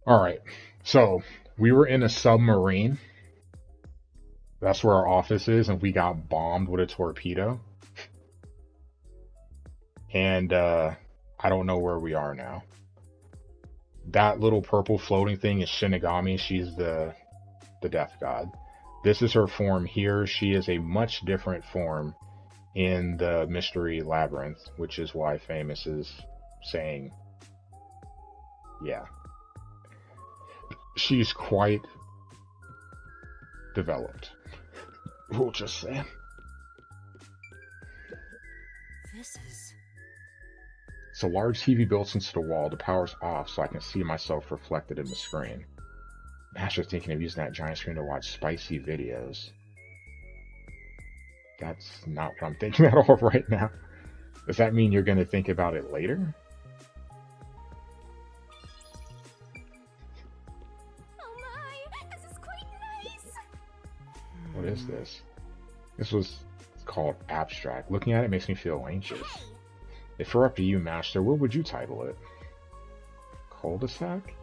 All right. So we were in a submarine. That's where our office is, and we got bombed with a torpedo. And I don't know where we are now. That little purple floating thing is Shinigami. She's the death god. This is her form here. She is a much different form in the mystery labyrinth, which is why Famous is saying, yeah, she's quite developed. We'll just say. This is... It's a large TV built into the wall. The power's off so I can see myself reflected in the screen. Master thinking of using that giant screen to watch spicy videos. That's not what I'm thinking at all right now. Does that mean you're going to think about it later? Oh my, this is quite nice! What is this? This was called Abstract. Looking at it makes me feel anxious. If we're up to you, Master, what would you title it? Cul-de-sac?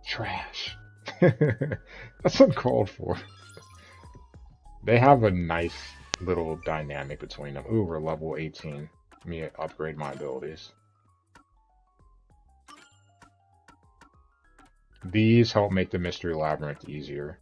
Trash. That's uncalled for. They have a nice little dynamic between them. Ooh, we're level 18. Let me upgrade my abilities. These help make the Mystery Labyrinth easier.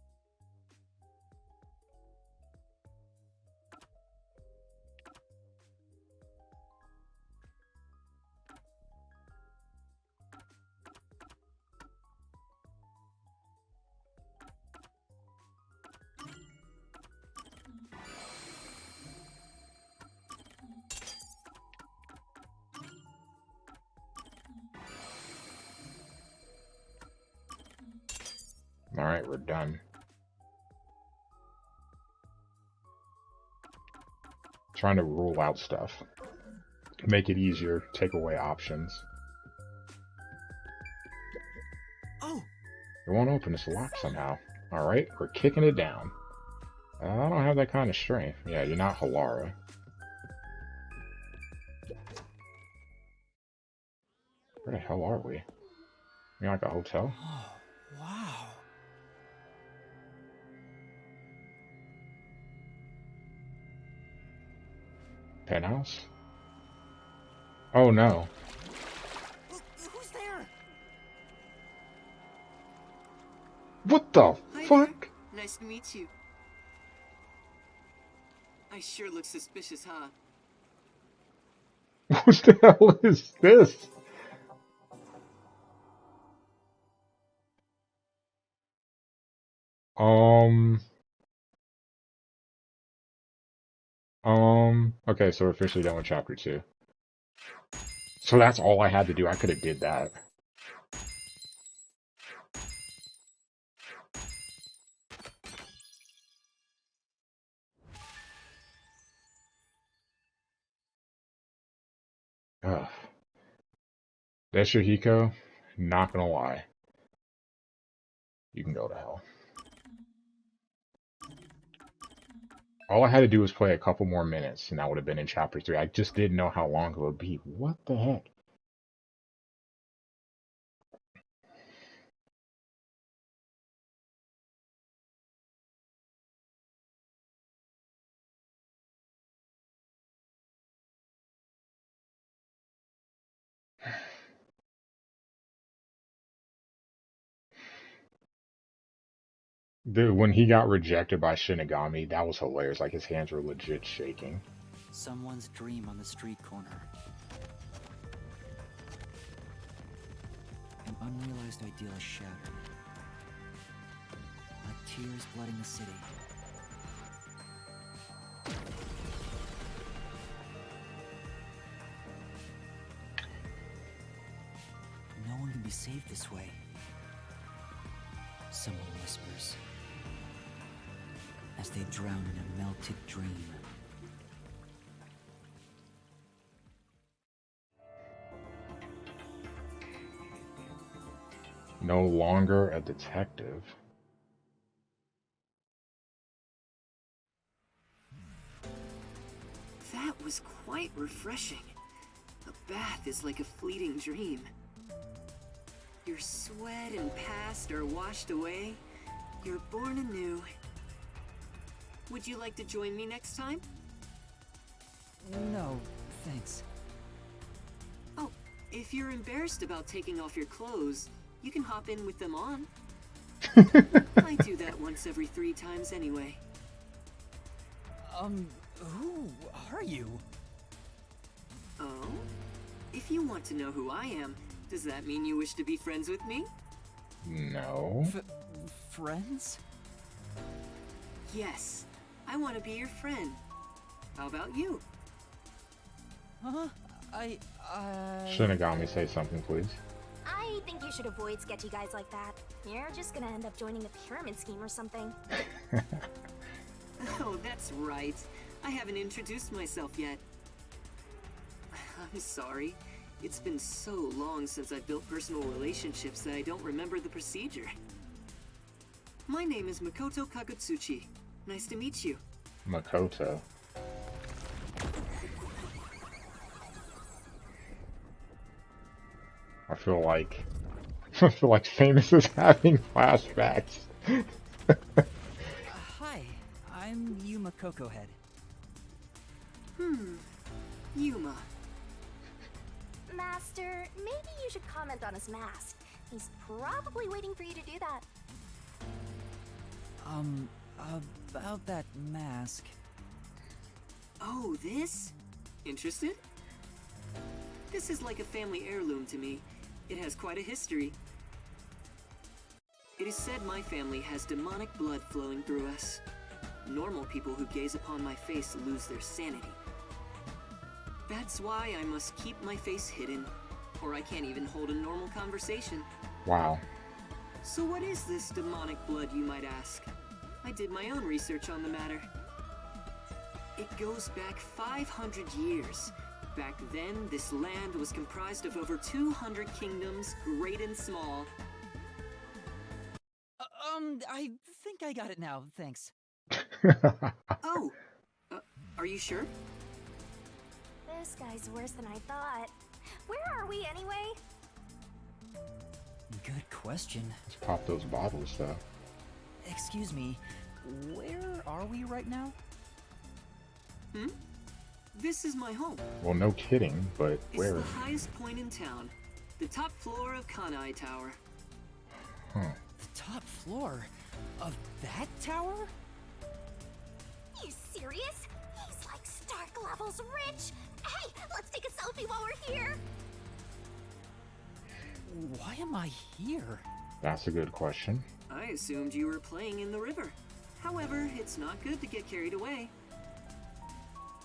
Alright, we're done. Trying to rule out stuff. Make it easier, take away options. Oh! It won't open, it's locked somehow. Alright, we're kicking it down. I don't have that kind of strength. Yeah, you're not Halara. Where the hell are we? We're like a hotel? Oh, wow. Penthouse? Oh no. Who's there? What the Hi fuck? there. Nice to meet you. I sure look suspicious, huh? What the hell is this? Um, okay, so we're officially done with chapter 2. So that's all I had to do. I could have did that. Ugh. That's Hiko. Not gonna lie. You can go to hell. All I had to do was play a couple more minutes, and I would have been in chapter 3. I just didn't know how long it would be. What the heck? Dude, when he got rejected by Shinigami, that was hilarious. Like, his hands were legit shaking. Someone's dream on the street corner. An unrealized ideal is shattered. Like tears flooding the city. No one can be saved this way. Someone whispers as they drown in a melted dream. No longer a detective. That was quite refreshing. A bath is like a fleeting dream. Your sweat and past are washed away. You're born anew. Would you like to join me next time? No, thanks. Oh, if you're embarrassed about taking off your clothes, you can hop in with them on. I do that once every 3 times anyway. Who are you? Oh? If you want to know who I am, does that mean you wish to be friends with me? No. Friends? Yes, I want to be your friend. How about you? Huh? Shinigami, say something, please. I think you should avoid sketchy guys like that. You're just gonna end up joining a pyramid scheme or something. Oh, that's right. I haven't introduced myself yet. I'm sorry. It's been so long since I've built personal relationships that I don't remember the procedure. My name is Makoto Kagutsuchi. Nice to meet you. Makoto. I feel like Famous is having flashbacks. Hi, I'm Yuma Cocohead. Yuma. Master, maybe you should comment on his mask. He's probably waiting for you to do that. About that mask. Oh, this? Interested? This is like a family heirloom to me. It has quite a history. It is said my family has demonic blood flowing through us. Normal people who gaze upon my face lose their sanity. That's why I must keep my face hidden, or I can't even hold a normal conversation. Wow. So what is this demonic blood, you might ask? I did my own research on the matter. It goes back 500 years. Back then, this land was comprised of over 200 kingdoms, great and small. I think I got it now, thanks. Oh, are you sure? This guy's worse than I thought. Where are we anyway? Good question. Let's pop those bottles, though. Excuse me, where are we right now? This is my home. Well, no kidding, but It's where? the highest point in town. The top floor of Kanai Tower. Huh. The top floor of that tower? You serious? He's like Stark levels rich. Hey, let's take a selfie while we're here. Why am I here? That's a good question. I assumed you were playing in the river. However, it's not good to get carried away.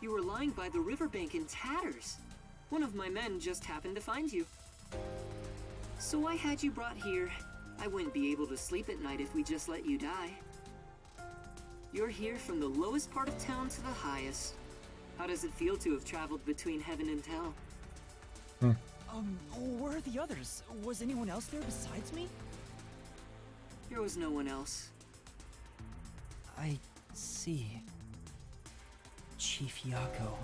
You were lying by the riverbank in tatters. One of my men just happened to find you. So I had you brought here. I wouldn't be able to sleep at night if we just let you die. You're here from the lowest part of town to the highest. How does it feel to have traveled between heaven and hell? Where are the others? Was anyone else there besides me? There was no one else. I see. Chief Yako,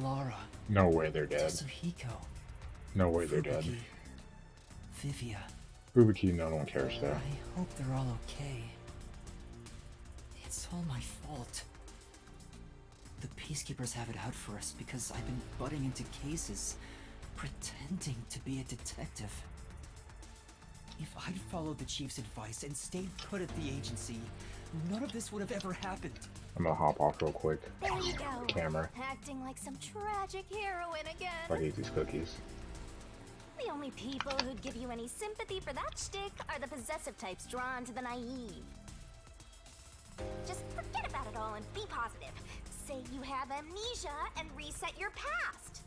Halara, No way they're dead. Tsuhiko, No way they're dead. Fubuki, Vivia. Fubuki, no one cares, though. I hope they're all okay. It's all my fault. The Peacekeepers have it out for us because I've been butting into cases, pretending to be a detective. If I'd followed the Chief's advice and stayed put at the agency, none of this would have ever happened. I'm gonna hop off real quick. There you go. Camera. Acting like some tragic heroine again. I eat these cookies. The only people who'd give you any sympathy for that shtick are the possessive types drawn to the naive. Just forget about it all and be positive. Say you have amnesia and reset your past.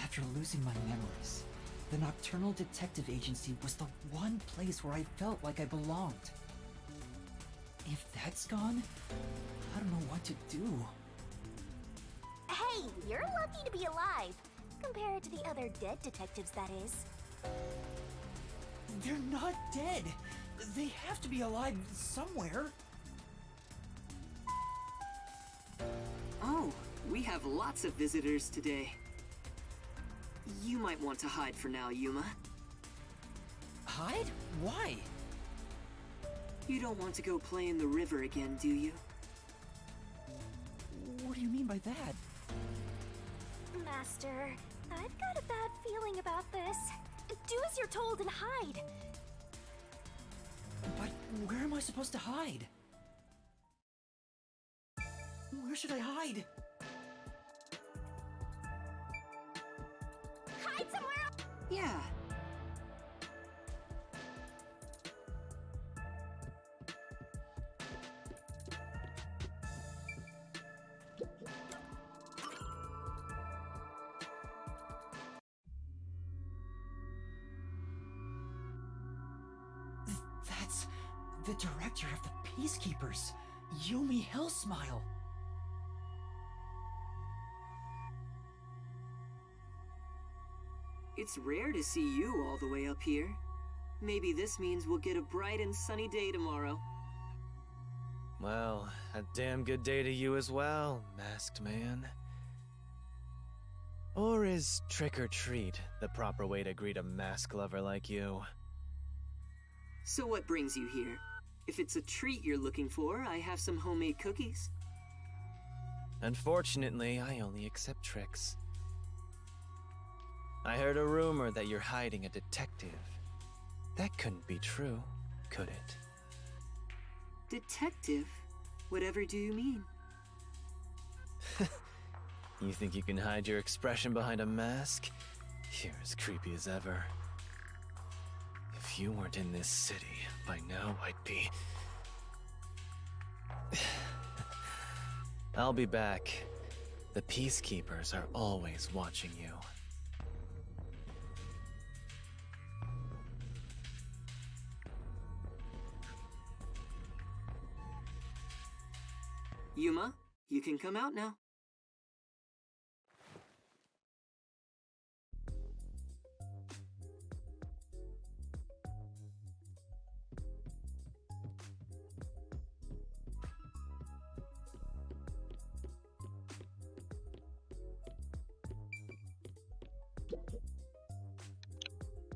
After losing my memories, the Nocturnal Detective Agency was the one place where I felt like I belonged. If that's gone, I don't know what to do. Hey, you're lucky to be alive. Compared to the other dead detectives, that is. They're not dead. They have to be alive somewhere. Oh, we have lots of visitors today. You might want to hide for now, Yuma. Hide? Why? You don't want to go play in the river again, do you? What do you mean by that? Master, I've got a bad feeling about this. Do as you're told and hide. But where am I supposed to hide? Where should I hide? Hide somewhere else! Yeah. That's the director of the Peacekeepers, Yumi Hellsmile. It's rare to see you all the way up here. Maybe this means we'll get a bright and sunny day tomorrow. Well, a damn good day to you as well, masked man. Or is trick or treat the proper way to greet a mask lover like you? So what brings you here? If it's a treat you're looking for, I have some homemade cookies. Unfortunately, I only accept tricks. I heard a rumor that you're hiding a detective. That couldn't be true, could it? Detective? Whatever do you mean? You think you can hide your expression behind a mask? You're as creepy as ever. If you weren't in this city, by now I'd be... I'll be back. The Peacekeepers are always watching you. Yuma, you can come out now.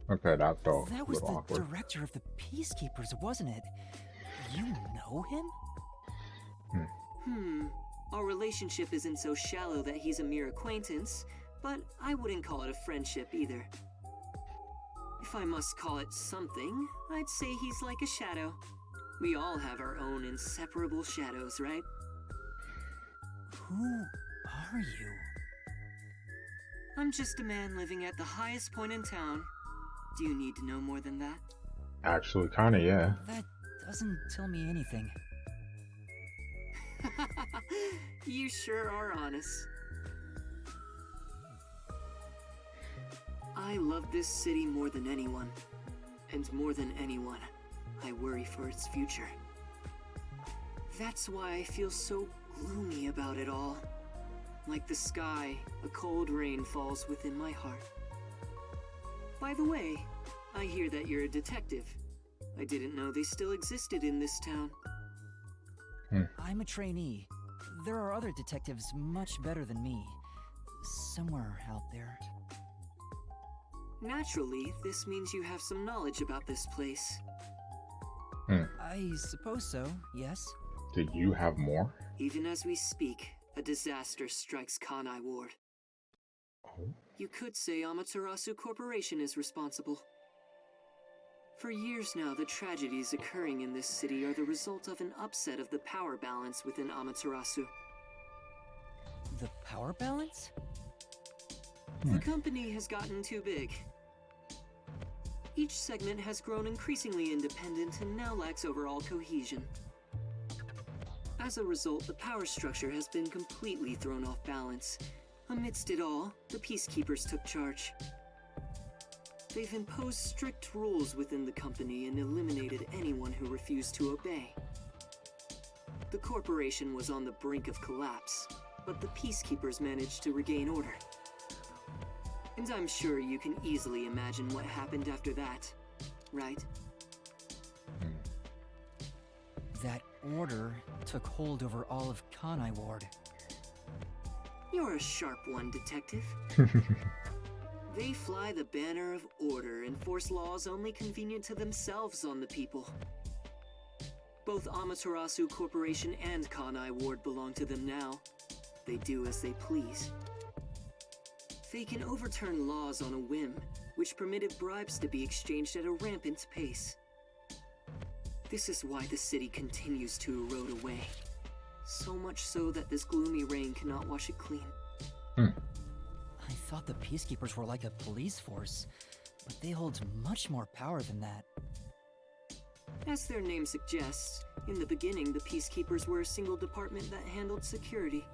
Okay, that felt That a was little the awkward. director of the Peacekeepers, wasn't it? You know him? Our relationship isn't so shallow that he's a mere acquaintance, but I wouldn't call it a friendship either. If I must call it something, I'd say he's like a shadow. We all have our own inseparable shadows, right? Who are you? I'm just a man living at the highest point in town. Do you need to know more than that? Actually, kinda, yeah. That doesn't tell me anything. You sure are honest. I love this city more than anyone. And more than anyone, I worry for its future. That's why I feel so gloomy about it all. Like the sky, a cold rain falls within my heart. By the way, I hear that you're a detective. I didn't know they still existed in this town. I'm a trainee. There are other detectives much better than me. Somewhere out there. Naturally, this means you have some knowledge about this place. I suppose so, yes. Do you have more? Even as we speak, a disaster strikes Kanai Ward. Oh. You could say Amaterasu Corporation is responsible. For years now, the tragedies occurring in this city are the result of an upset of the power balance within Amaterasu. The power balance? The company has gotten too big. Each segment has grown increasingly independent and now lacks overall cohesion. As a result, the power structure has been completely thrown off balance. Amidst it all, the Peacekeepers took charge. They've imposed strict rules within the company and eliminated anyone who refused to obey. The corporation was on the brink of collapse, but the Peacekeepers managed to regain order. And I'm sure you can easily imagine what happened after that, right? That order took hold over all of Kanai Ward. You're a sharp one, detective. They fly the banner of order and force laws only convenient to themselves on the people. Both Amaterasu Corporation and Kanai Ward belong to them now. They do as they please. They can overturn laws on a whim, which permitted bribes to be exchanged at a rampant pace. This is why the city continues to erode away. So much so that this gloomy rain cannot wash it clean. I thought the Peacekeepers were like a police force, but they hold much more power than that. As their name suggests, in the beginning the Peacekeepers were a single department that handled security.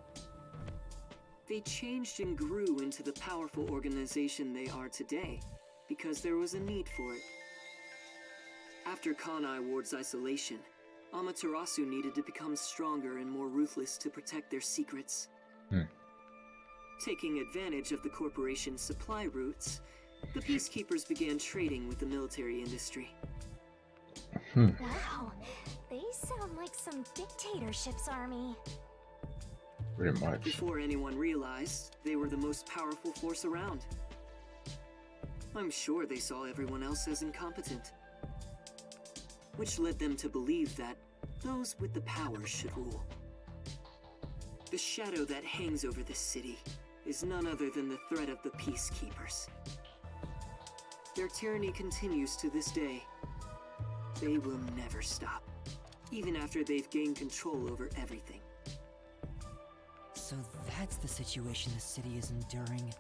They changed and grew into the powerful organization they are today, because there was a need for it. After Kanai Ward's isolation, Amaterasu needed to become stronger and more ruthless to protect their secrets. Taking advantage of the corporation's supply routes, the Peacekeepers began trading with the military industry. Wow, they sound like some dictatorship's army. Pretty much. Before anyone realized, they were the most powerful force around. I'm sure they saw everyone else as incompetent, which led them to believe that those with the power should rule. The shadow that hangs over this city is none other than the threat of the Peacekeepers. Their tyranny continues to this day. They will never stop, even after they've gained control over everything. So that's the situation the city is enduring.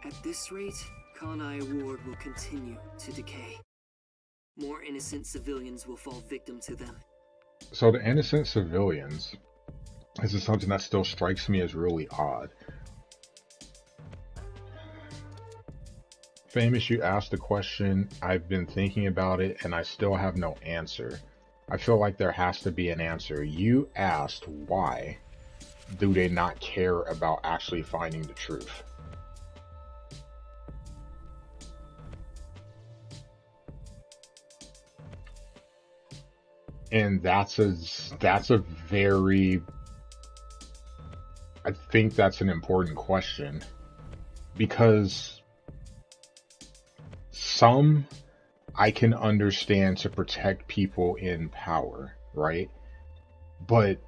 At this rate, Kanai Ward will continue to decay. More innocent civilians will fall victim to them. So the innocent civilians, this is something that still strikes me as really odd. Famous, you asked the question, I've been thinking about it, and I still have no answer. I feel like there has to be an answer. You asked why do they not care about actually finding the truth? And that's a very, I think that's an important question, because some I can understand to protect people in power, right? But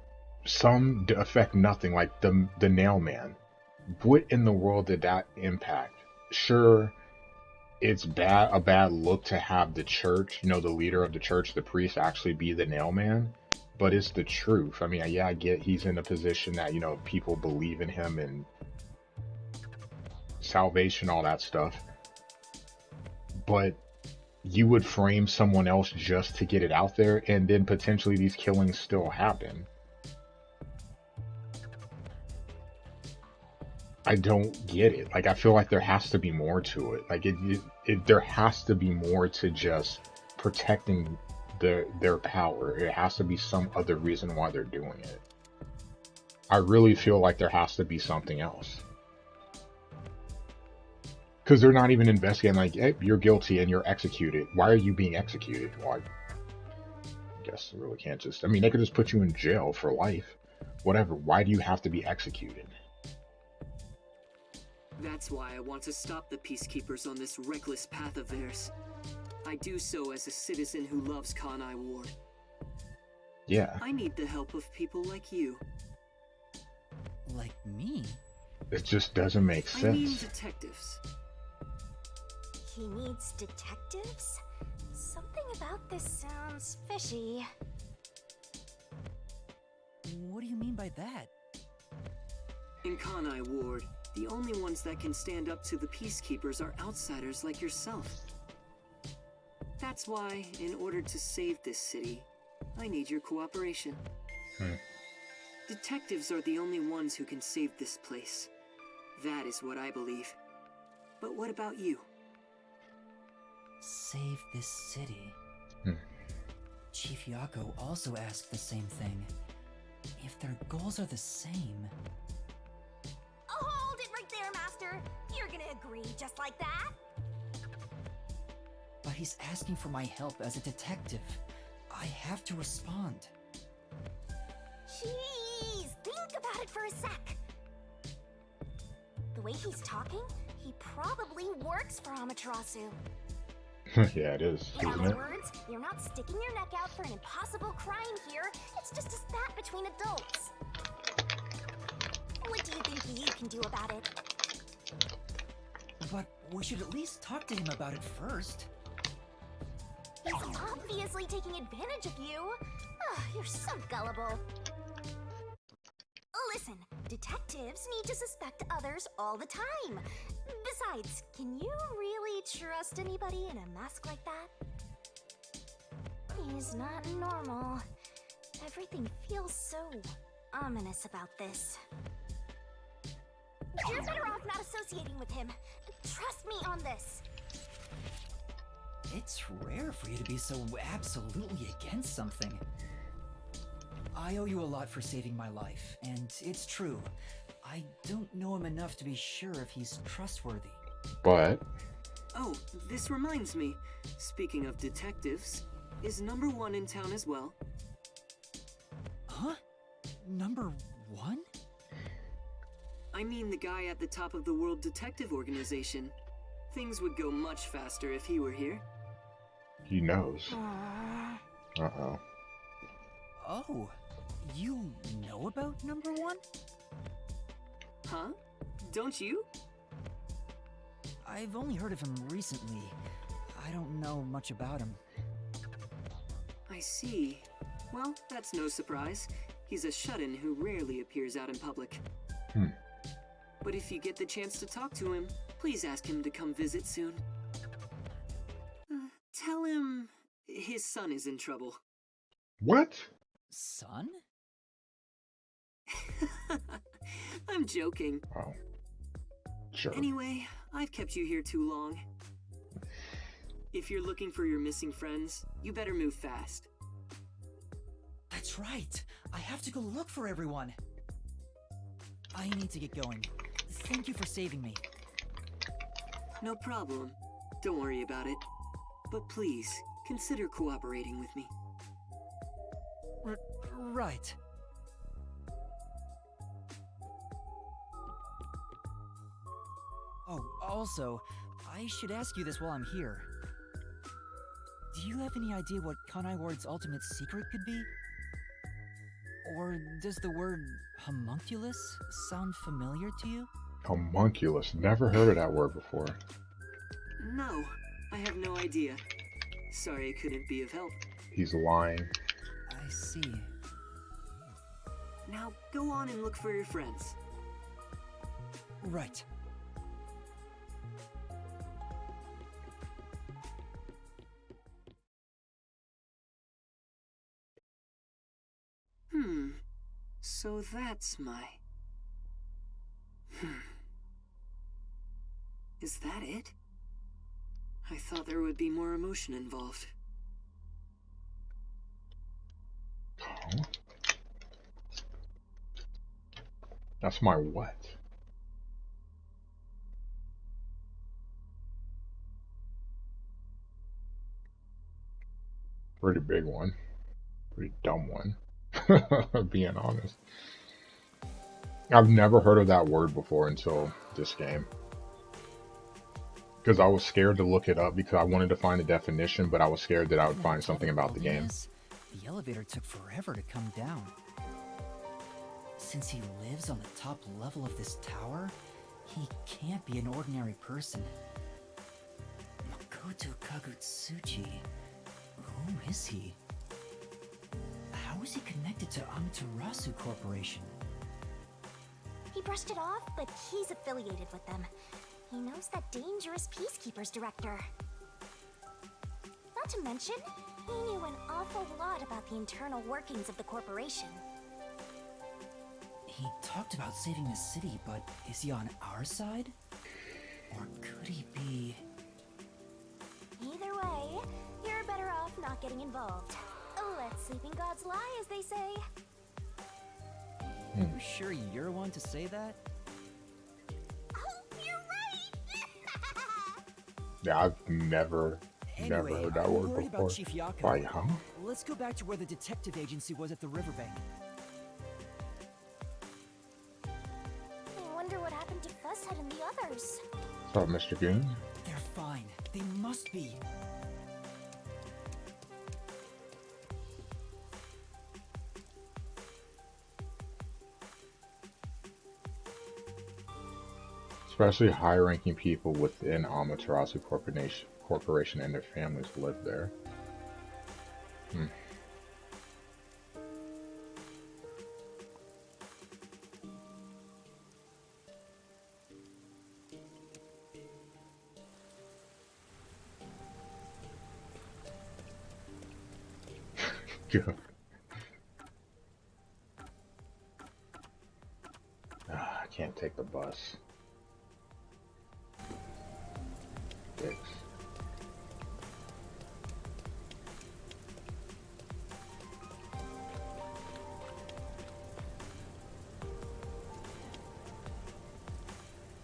some affect nothing, like the nail man. What in the world did that impact? Sure, it's a bad look to have the church, the leader of the church, the priest, actually be the nail man, but it's the truth. I mean, yeah, I get he's in a position that, people believe in him and salvation, all that stuff. But you would frame someone else just to get it out there, and then potentially these killings still happen. I don't get it. Like, I feel like there has to be more to it. Like, there has to be more to just protecting their power. It has to be some other reason why they're doing it. I really feel like there has to be something else. Because they're not even investigating, like, hey, you're guilty and you're executed. Why are you being executed? Well, I guess they really can't just... I mean, they could just put you in jail for life. Whatever. Why do you have to be executed? That's why I want to stop the Peacekeepers on this reckless path of theirs. I do so as a citizen who loves Kanai Ward. Yeah. I need the help of people like you. Like me? It just doesn't make sense. I mean detectives. He needs detectives? Something about this sounds fishy. What do you mean by that? In Kanai Ward, the only ones that can stand up to the Peacekeepers are outsiders like yourself. That's why, in order to save this city, I need your cooperation. Detectives are the only ones who can save this place. That is what I believe. But what about you? Save this city. Chief Yako also asked the same thing. If their goals are the same... Hold it right there, Master! You're gonna agree just like that? But he's asking for my help as a detective. I have to respond. Jeez, think about it for a sec. The way he's talking, He probably works for Amaterasu. Yeah, it is, In isn't other it? words, you're not sticking your neck out for an impossible crime here. It's just a spat between adults. What do you think you can do about it? But we should at least talk to him about it first. He's obviously taking advantage of you. Ah, you're so gullible. Listen, detectives need to suspect others all the time. Besides, can you really trust anybody in a mask like that? He's not normal. Everything feels so ominous about this. You're better off not associating with him. Trust me on this. It's rare for you to be so absolutely against something. I owe you a lot for saving my life, and it's true. I don't know him enough to be sure if he's trustworthy. But Oh, this reminds me. Speaking of detectives, is number 1 in town as well? Huh? Number 1? I mean the guy at the top of the World Detective Organization. Things would go much faster if he were here. he knows. Aww. Uh-oh. Oh, you know about number 1? Huh? Don't you? I've only heard of him recently. I don't know much about him. I see. Well, that's no surprise. He's a shut-in who rarely appears out in public. But if you get the chance to talk to him, please ask him to come visit soon. Tell him his son is in trouble. What? Son? I'm joking. Oh. Sure. Anyway, I've kept you here too long. If you're looking for your missing friends, you better move fast. That's right. I have to go look for everyone. I need to get going. Thank you for saving me. No problem. Don't worry about it. But please, consider cooperating with me. Right. Oh, also, I should ask you this while I'm here. Do you have any idea what Kanai Ward's ultimate secret could be? Or does the word homunculus sound familiar to you? Homunculus. Never heard of that word before. No, I have no idea. Sorry I couldn't be of help. He's lying. I see. Now go on and look for your friends. Right. So that's my... Is that it? I thought there would be more emotion involved. Oh. That's my what? Pretty big one. Pretty dumb one. Being honest. I've never heard of that word before until this game. Because I was scared to look it up because I wanted to find a definition, but I was scared that I would find something about the game. The elevator took forever to come down. Since he lives on the top level of this tower, he can't be an ordinary person. Makoto Kagutsuchi. Who is he? How is he connected to Amaterasu Corporation? He brushed it off, but he's affiliated with them. He knows that dangerous Peacekeepers director. Not to mention, he knew an awful lot about the internal workings of the corporation. He talked about saving the city, but is he on our side? Or could he be... Either way, you're better off not getting involved. Let sleeping gods lie, as they say. You sure you're one to say that? Oh, you're right! Yeah, I've never heard that word worried before. about Chief Yako. Why, huh? Let's go back to where the detective agency was at the riverbank. I wonder what happened to Fuzzhead and the others. What's up, Mr. Goon? They're fine. They must be. Especially high-ranking people within Amaterasu Corporation and their families live there. Good. I can't take the bus. Dicks.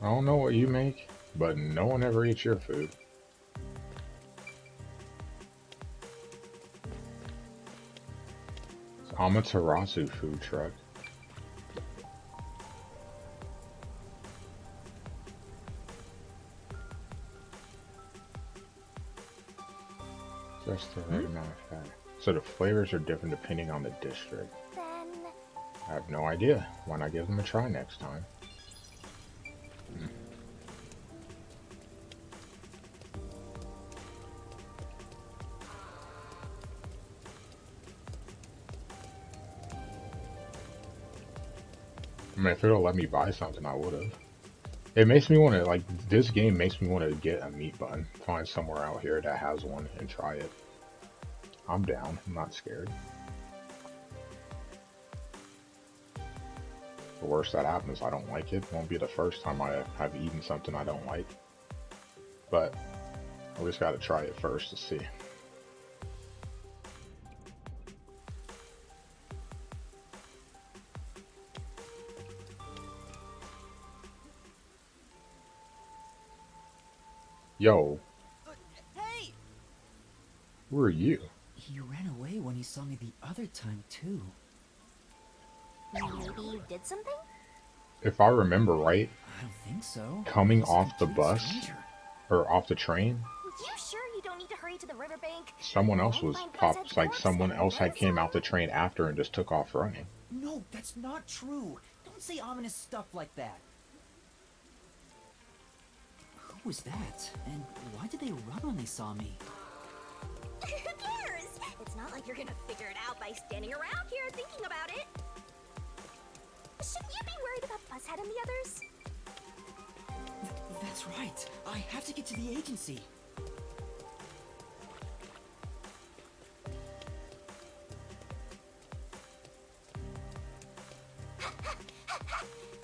I don't know what you make, but no one ever eats your food. It's Amaterasu food truck. Just the right amount of fat. So the flavors are different depending on the district. Then I have no idea. Why not give them a try next time? I mean, if it'll let me buy something, I would have. It makes me want to, like, this game makes me want to get a meat bun. Find somewhere out here that has one and try it. I'm down. I'm not scared. The worst that happens, I don't like it. Won't be the first time I have eaten something I don't like. But I just got to try it first to see. Yo, Hey! who are you? He ran away when he saw me the other time, too. maybe you did something? If I remember right, I don't think so. coming He's a off the complete bus, stranger. or off the train, You sure you don't need to hurry to the riverbank? someone else was Fine popped, presents like won't someone stand else had this came time. out the train after and just took off running. No, that's not true. Don't say ominous stuff like that. Who was that? And why did they run when they saw me? Who cares? It's not like you're gonna figure it out by standing around here thinking about it. Shouldn't you be worried about Buzzhead and the others? That's right. I have to get to the agency.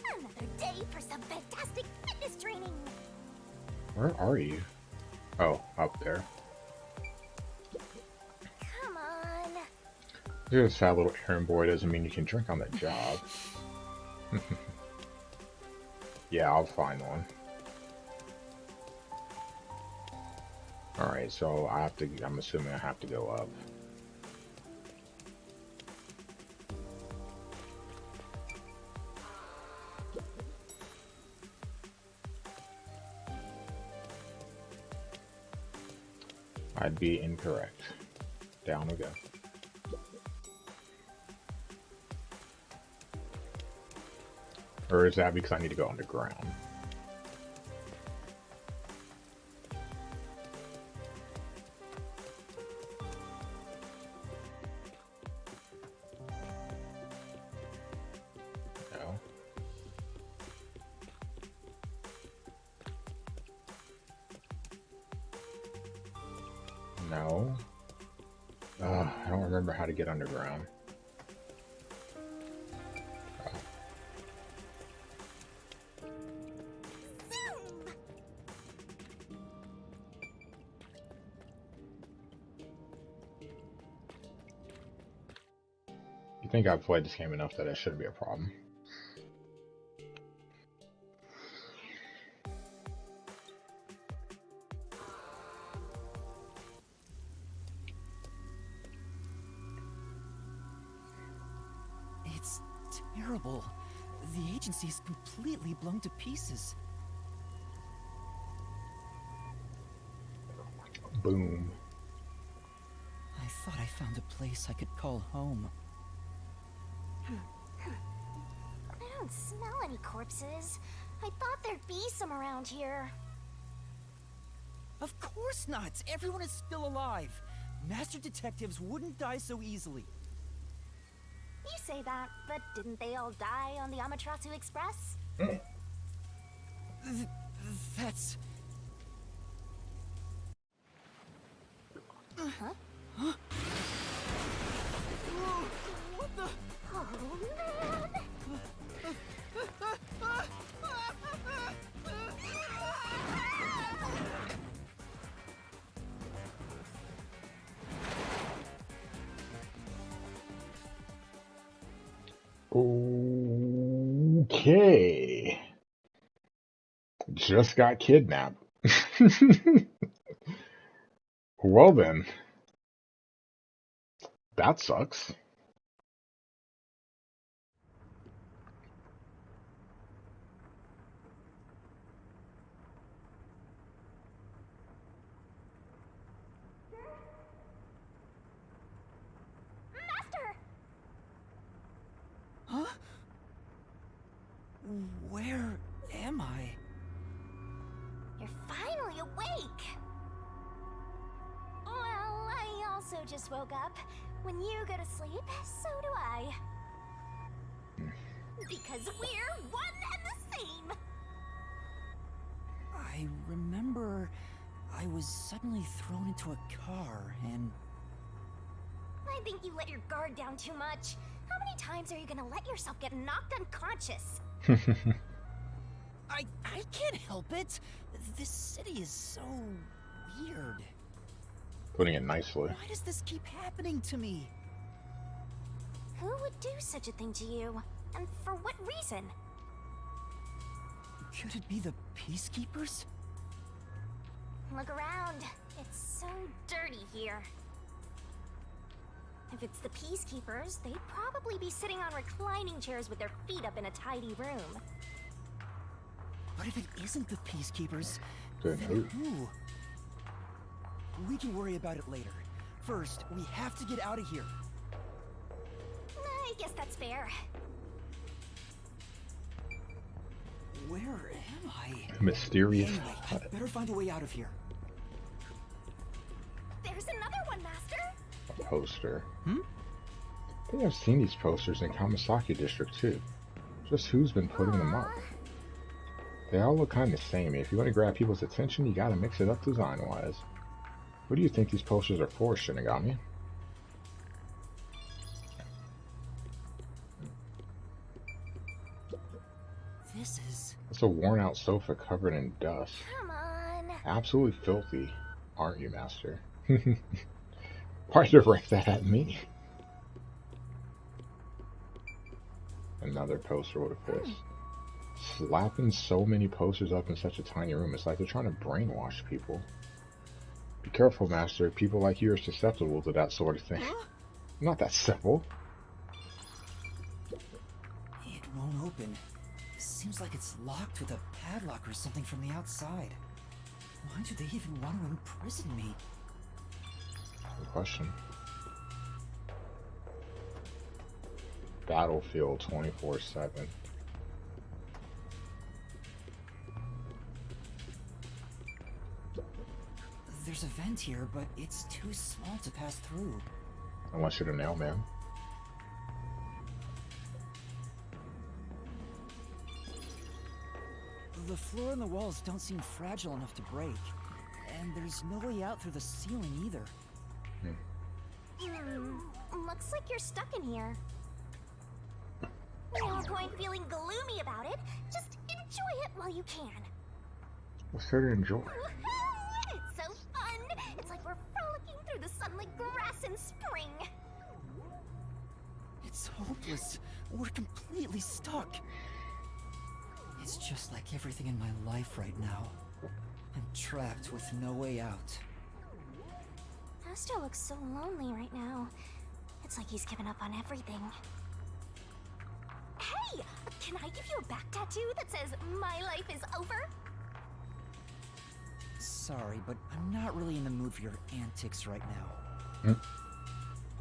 Another day for some fantastic fitness training. Where are you? Oh, up there. Come on. You're a fat little errand boy doesn't mean you can drink on the job. Yeah, I'll find one. Alright, so I'm assuming I have to go up. I'd be incorrect. Down we go. Or is that because I need to go underground? No. No. I don't remember how to get underground. Zoom! You think I've played this game enough that it shouldn't be a problem. It's terrible. The agency is completely blown to pieces. Boom. I thought I found a place I could call home. I don't smell any corpses. I thought there'd be some around here. Of course not! Everyone is still alive! Master detectives wouldn't die so easily. You say that, but didn't they all die on the Amaterasu Express? That's... Huh? Huh? Whoa, what the... Oh, man! Okay. Just got kidnapped. Well then. That sucks. Master! Huh? Where am I? You're finally awake! Well, I also just woke up. When you go to sleep, so do I. Because we're one and the same! I remember I was suddenly thrown into a car and... I think you let your guard down too much. How many times are you gonna let yourself get knocked unconscious? I can't help it. This city is so weird. Putting it nicely. Why does this keep happening to me? Who would do such a thing to you? And for what reason? Could it be the Peacekeepers? Look around. It's so dirty here. If it's the Peacekeepers, they'd probably be sitting on reclining chairs with their feet up in a tidy room. But if it isn't the Peacekeepers, Then then who? We can worry about it later. First, we have to get out of here. I guess that's fair. Where am I? Mysterious Anyway, I hut. better find a way out of here. There's another one, Master! A poster. Hmm? I think I've seen these posters in Kamasaki District too. Just who's been putting them up? Aw. They all look kind of the same. If you want to grab people's attention, you gotta mix it up design-wise. What do you think these posters are for, Shinigami? This is... It's a worn-out sofa covered in dust. Come on. Absolutely filthy, aren't you, Master? Why'd you rank that at me? Another poster with a fist. Slapping so many posters up in such a tiny room, it's like they're trying to brainwash people. Be careful, Master. People like you are susceptible to that sort of thing. Huh? Not that simple. It won't open. Seems like it's locked with a padlock or something from the outside. Why do they even want to imprison me? Good question. Battlefield 24/7. There's a vent here, but it's too small to pass through. Unless you're the mailman. The floor and the walls don't seem fragile enough to break. And there's no way out through the ceiling either. Looks like you're stuck in here. No point feeling gloomy about it. Just enjoy it while you can. What's there to enjoy? Woohoo! It's so fun! It's like we're frolicking through the sunlit grass in spring. It's hopeless. We're completely stuck. It's just like everything in my life right now. I'm trapped with no way out. Master looks so lonely right now. It's like he's given up on everything. Hey! Can I give you a back tattoo that says, "My life is over"? Sorry, but I'm not really in the mood for your antics right now.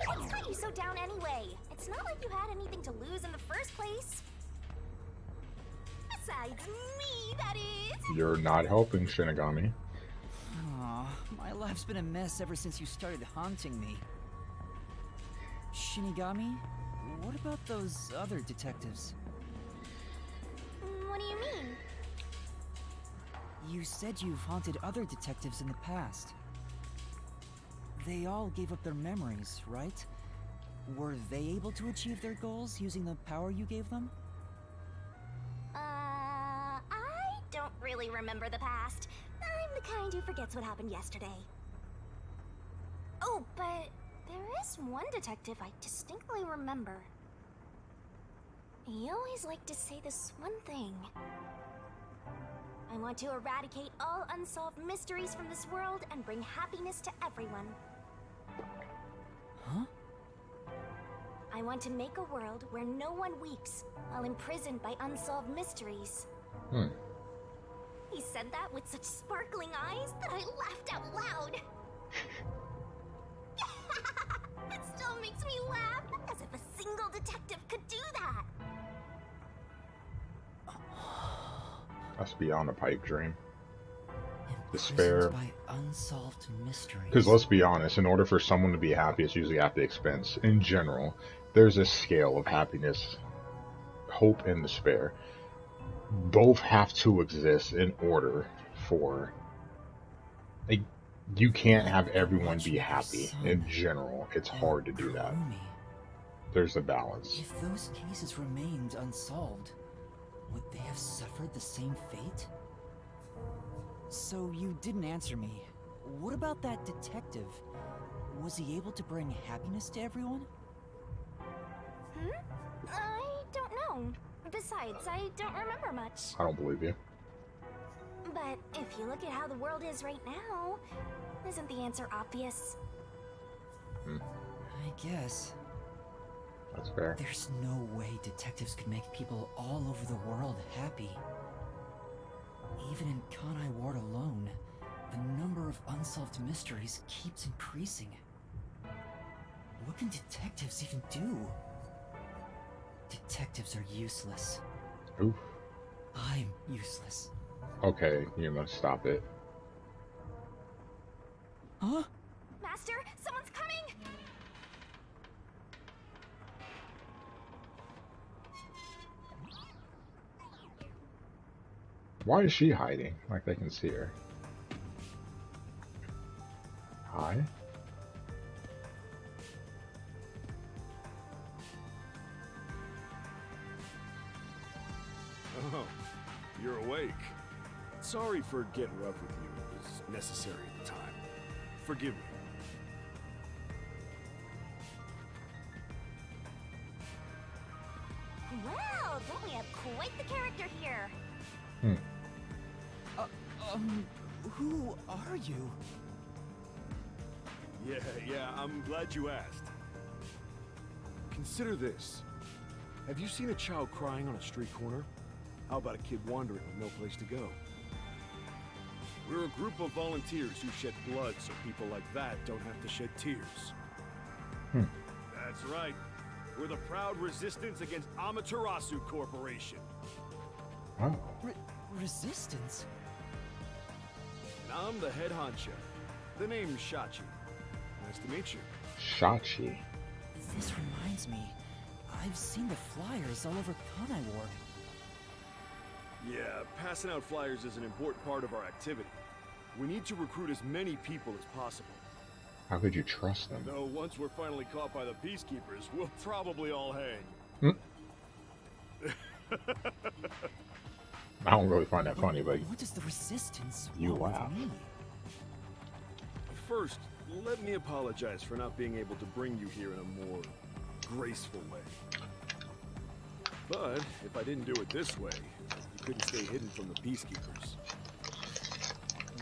What's got you so down anyway? It's not like you had anything to lose in the first place. Besides me, that is. You're not helping, Shinigami. Aw, my life's been a mess ever since you started haunting me. Shinigami, what about those other detectives? What do you mean? You said you've haunted other detectives in the past. They all gave up their memories, right? Were they able to achieve their goals using the power you gave them? I don't really remember the past. I'm the kind who forgets what happened yesterday. Oh, but there is one detective I distinctly remember. He always liked to say this one thing. I want to eradicate all unsolved mysteries from this world and bring happiness to everyone. Huh? I want to make a world where no one weeps while imprisoned by unsolved mysteries. He said that with such sparkling eyes that I laughed out loud. It still makes me laugh, as if a single detective could do that. That's beyond a pipe dream. Imprisoned Despair. by unsolved mysteries. Because let's be honest, in order for someone to be happy, it's usually at the expense. In general, there's a scale of happiness, hope, and despair. Both have to exist in order for... Like, you can't have everyone be happy. In general, it's hard to do that. There's a balance. If those cases remained unsolved, would they have suffered the same fate? So you didn't answer me. What about that detective? Was he able to bring happiness to everyone? I don't know. Besides, I don't remember much. I don't believe you. But if you look at how the world is right now, isn't the answer obvious? I guess. That's fair. There's no way detectives could make people all over the world happy. Even in Kanai Ward alone, the number of unsolved mysteries keeps increasing. What can detectives even do? Detectives are useless. Oof. I'm useless. Okay, Yuma, stop it. Huh? Master, someone's coming! Why is she hiding? Like they can see her. Hi? Oh, you're awake. Sorry for getting rough with you. It was necessary at the time. Forgive me. Well, don't we have quite the character here? Who are you? Yeah, I'm glad you asked. Consider this. Have you seen a child crying on a street corner? How about a kid wandering with no place to go? We're a group of volunteers who shed blood so people like that don't have to shed tears. That's right. We're the proud resistance against Amaterasu Corporation. Oh. Resistance? And I'm the head honcho. The name's Shachi. Nice to meet you. Shachi. This reminds me. I've seen the flyers all over Kanai Ward. Yeah, passing out flyers is an important part of our activity. We need to recruit as many people as possible. How could you trust them? Though once we're finally caught by the Peacekeepers, we'll probably all hang. I don't really find that funny, but What does the resistance You want laugh. with me? First, let me apologize for not being able to bring you here in a more graceful way. But if I didn't do it this way, you couldn't stay hidden from the Peacekeepers.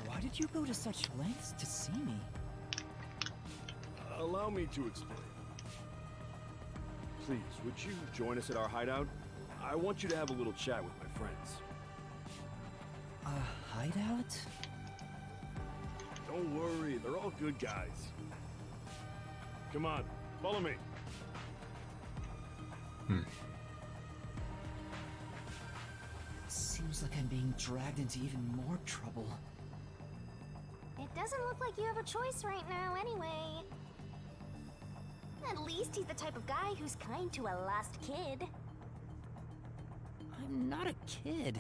Why did you go to such lengths to see me? Allow me to explain. Please, would you join us at our hideout? I want you to have a little chat with my friends. A hideout? Don't worry, they're all good guys. Come on, follow me. Seems like I'm being dragged into even more trouble. It doesn't look like you have a choice right now anyway. At least he's the type of guy who's kind to a lost kid. I'm not a kid.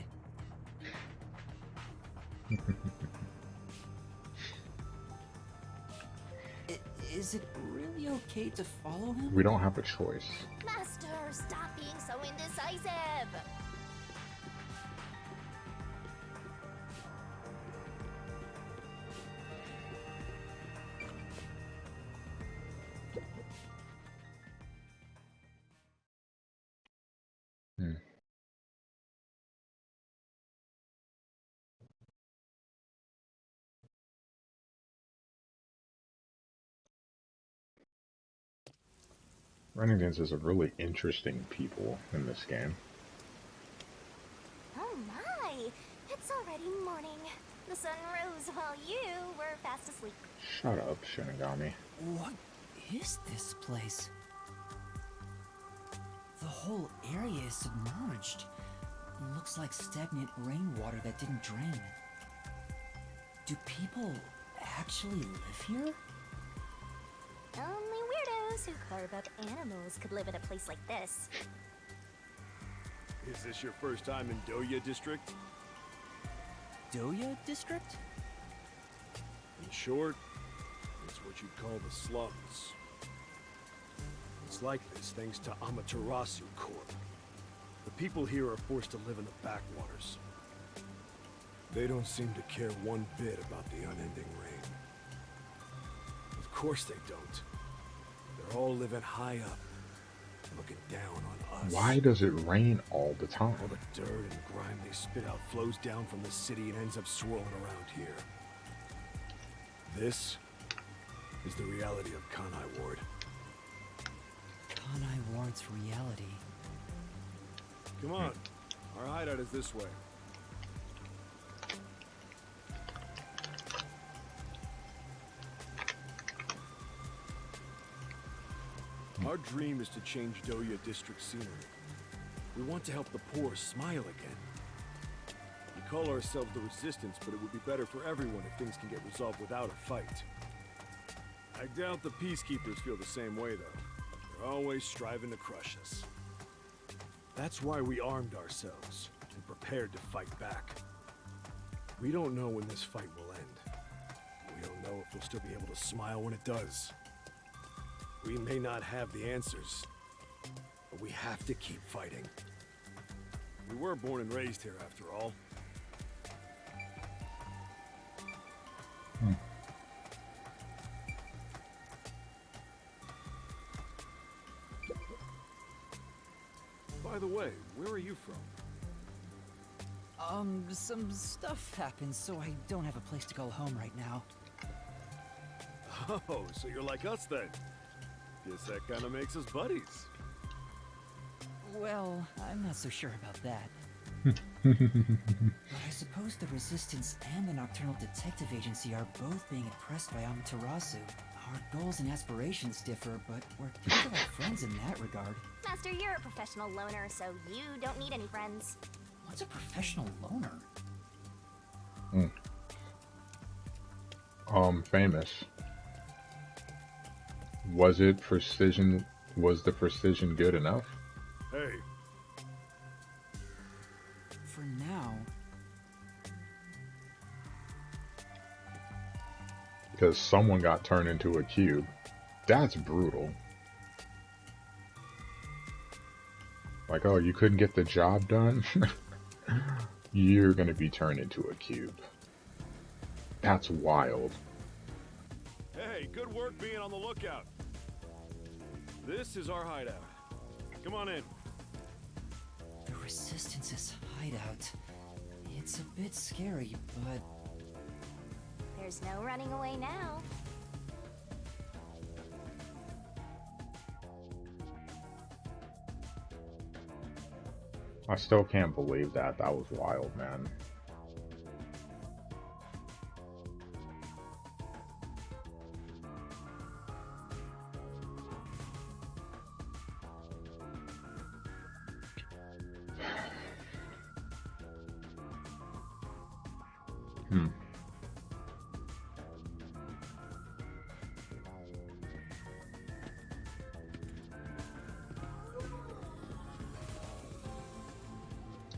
Is it really okay to follow him? We don't have a choice. Master, stop being so indecisive! Renegades is a really interesting people in this game. Oh my! It's already morning. The sun rose while you were fast asleep. Shut up, Shinigami. What is this place? The whole area is submerged. Looks like stagnant rainwater that didn't drain. Do people actually live here? Only weirdos who carve up animals could live in a place like this. Is this your first time in Doya District? Doya District? In short, it's what you'd call the slums. It's like this thanks to Amaterasu Corp. The people here are forced to live in the backwaters. They don't seem to care one bit about the unending rain. Of course they don't. They're all living high up, looking down on us. Why does it rain all the time? All the dirt and grime they spit out flows down from the city and ends up swirling around here. This is the reality of Kanai Ward. Kanai Ward's reality. Come on, our hideout is this way. Our dream is to change Doya District scenery. We want to help the poor smile again. We call ourselves the Resistance, but it would be better for everyone if things can get resolved without a fight. I doubt the Peacekeepers feel the same way, though. They're always striving to crush us. That's why we armed ourselves and prepared to fight back. We don't know when this fight will end. We don't know if we'll still be able to smile when it does. We may not have the answers, but we have to keep fighting. We were born and raised here, after all. By the way, where are you from? Some stuff happened, so I don't have a place to go home right now. Oh, so you're like us then. Guess that kind of makes us buddies. Well, I'm not so sure about that. But I suppose the Resistance and the Nocturnal Detective Agency are both being oppressed by Amaterasu. Our goals and aspirations differ, but we're kind of like friends in that regard. Master, you're a professional loner, so you don't need any friends. What's a professional loner? Famous. Was the precision good enough? Hey, For now, Because someone got turned into a cube. That's brutal. Like, oh, you couldn't get the job done? You're gonna be turned into a cube. That's wild. hey, good work being on the lookout. This is our hideout. Come on in. the Resistance's hideout. It's a bit scary, but There's no running away now. I still can't believe that. That was wild, man. Hmm.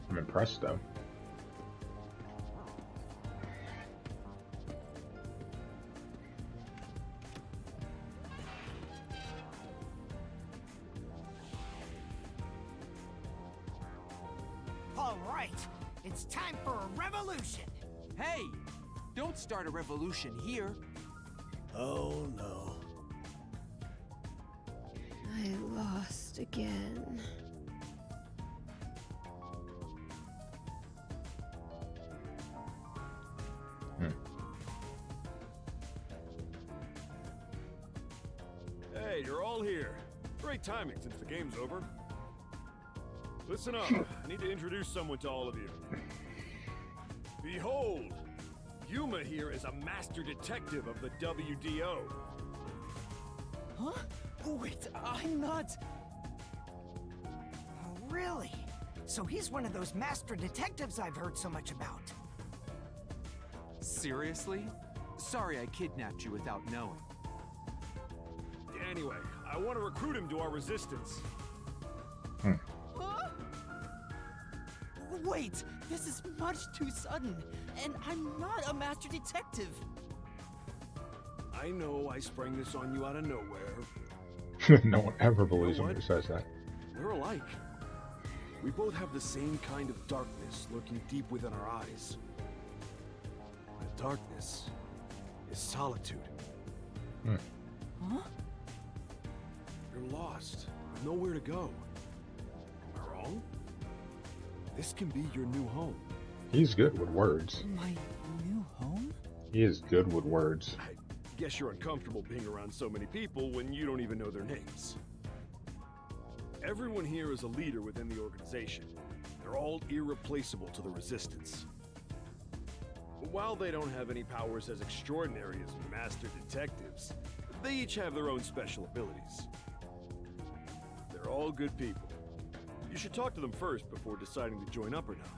I'm impressed though. All right, it's time for a revolution. Hey! Don't start a revolution here. Oh no. I lost again. Hey, you're all here. Great timing since the game's over. Listen up. I need to introduce someone to all of you. Behold! Yuma here is a master detective of the WDO. Huh? Wait, I'm not... Oh, really? So he's one of those master detectives I've heard so much about. Seriously? Sorry I kidnapped you without knowing. Anyway, I want to recruit him to our resistance. Huh? Wait, this is much too sudden, and I'm not a master detective. I know I sprang this on you out of nowhere. No one ever believes You know him who what? says that. We're alike. We both have the same kind of darkness lurking deep within our eyes. The darkness is solitude. Huh? You're lost, with nowhere to go. Am I wrong? This can be your new home. He's good with words. My new home? He is good with words. I guess you're uncomfortable being around so many people when you don't even know their names. Everyone here is a leader within the organization. They're all irreplaceable to the Resistance. While they don't have any powers as extraordinary as master detectives, they each have their own special abilities. They're all good people. You should talk to them first before deciding to join up or not.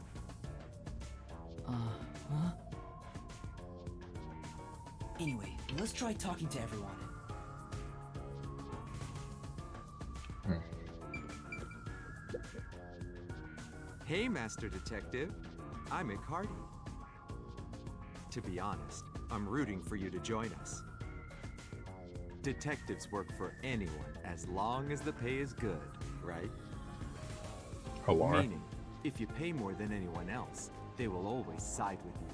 Huh? Anyway, let's try talking to everyone. Hey, Master Detective. I'm Icardi. To be honest, I'm rooting for you to join us. Detectives work for anyone as long as the pay is good, right? Oh, Laura. Meaning, if you pay more than anyone else, they will always side with you.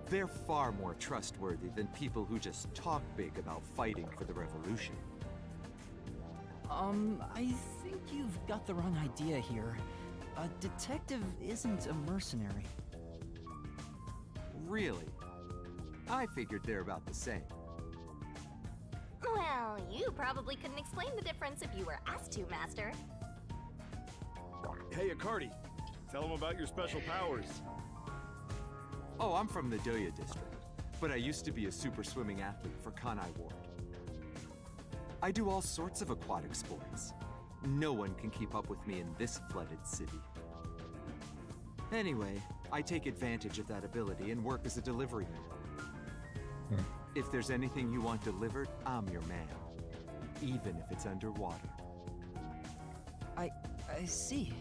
They're far more trustworthy than people who just talk big about fighting for the revolution. I think you've got the wrong idea here. A detective isn't a mercenary. Really? I figured they're about the same. Well, you probably couldn't explain the difference if you were asked to, Master. Hey, Icardi, tell them about your special powers. Oh, I'm from the Doya district, but I used to be a super swimming athlete for Kanai Ward. I do all sorts of aquatic sports. No one can keep up with me in this flooded city. Anyway, I take advantage of that ability and work as a delivery man. If there's anything you want delivered, I'm your man. Even if it's underwater. I see.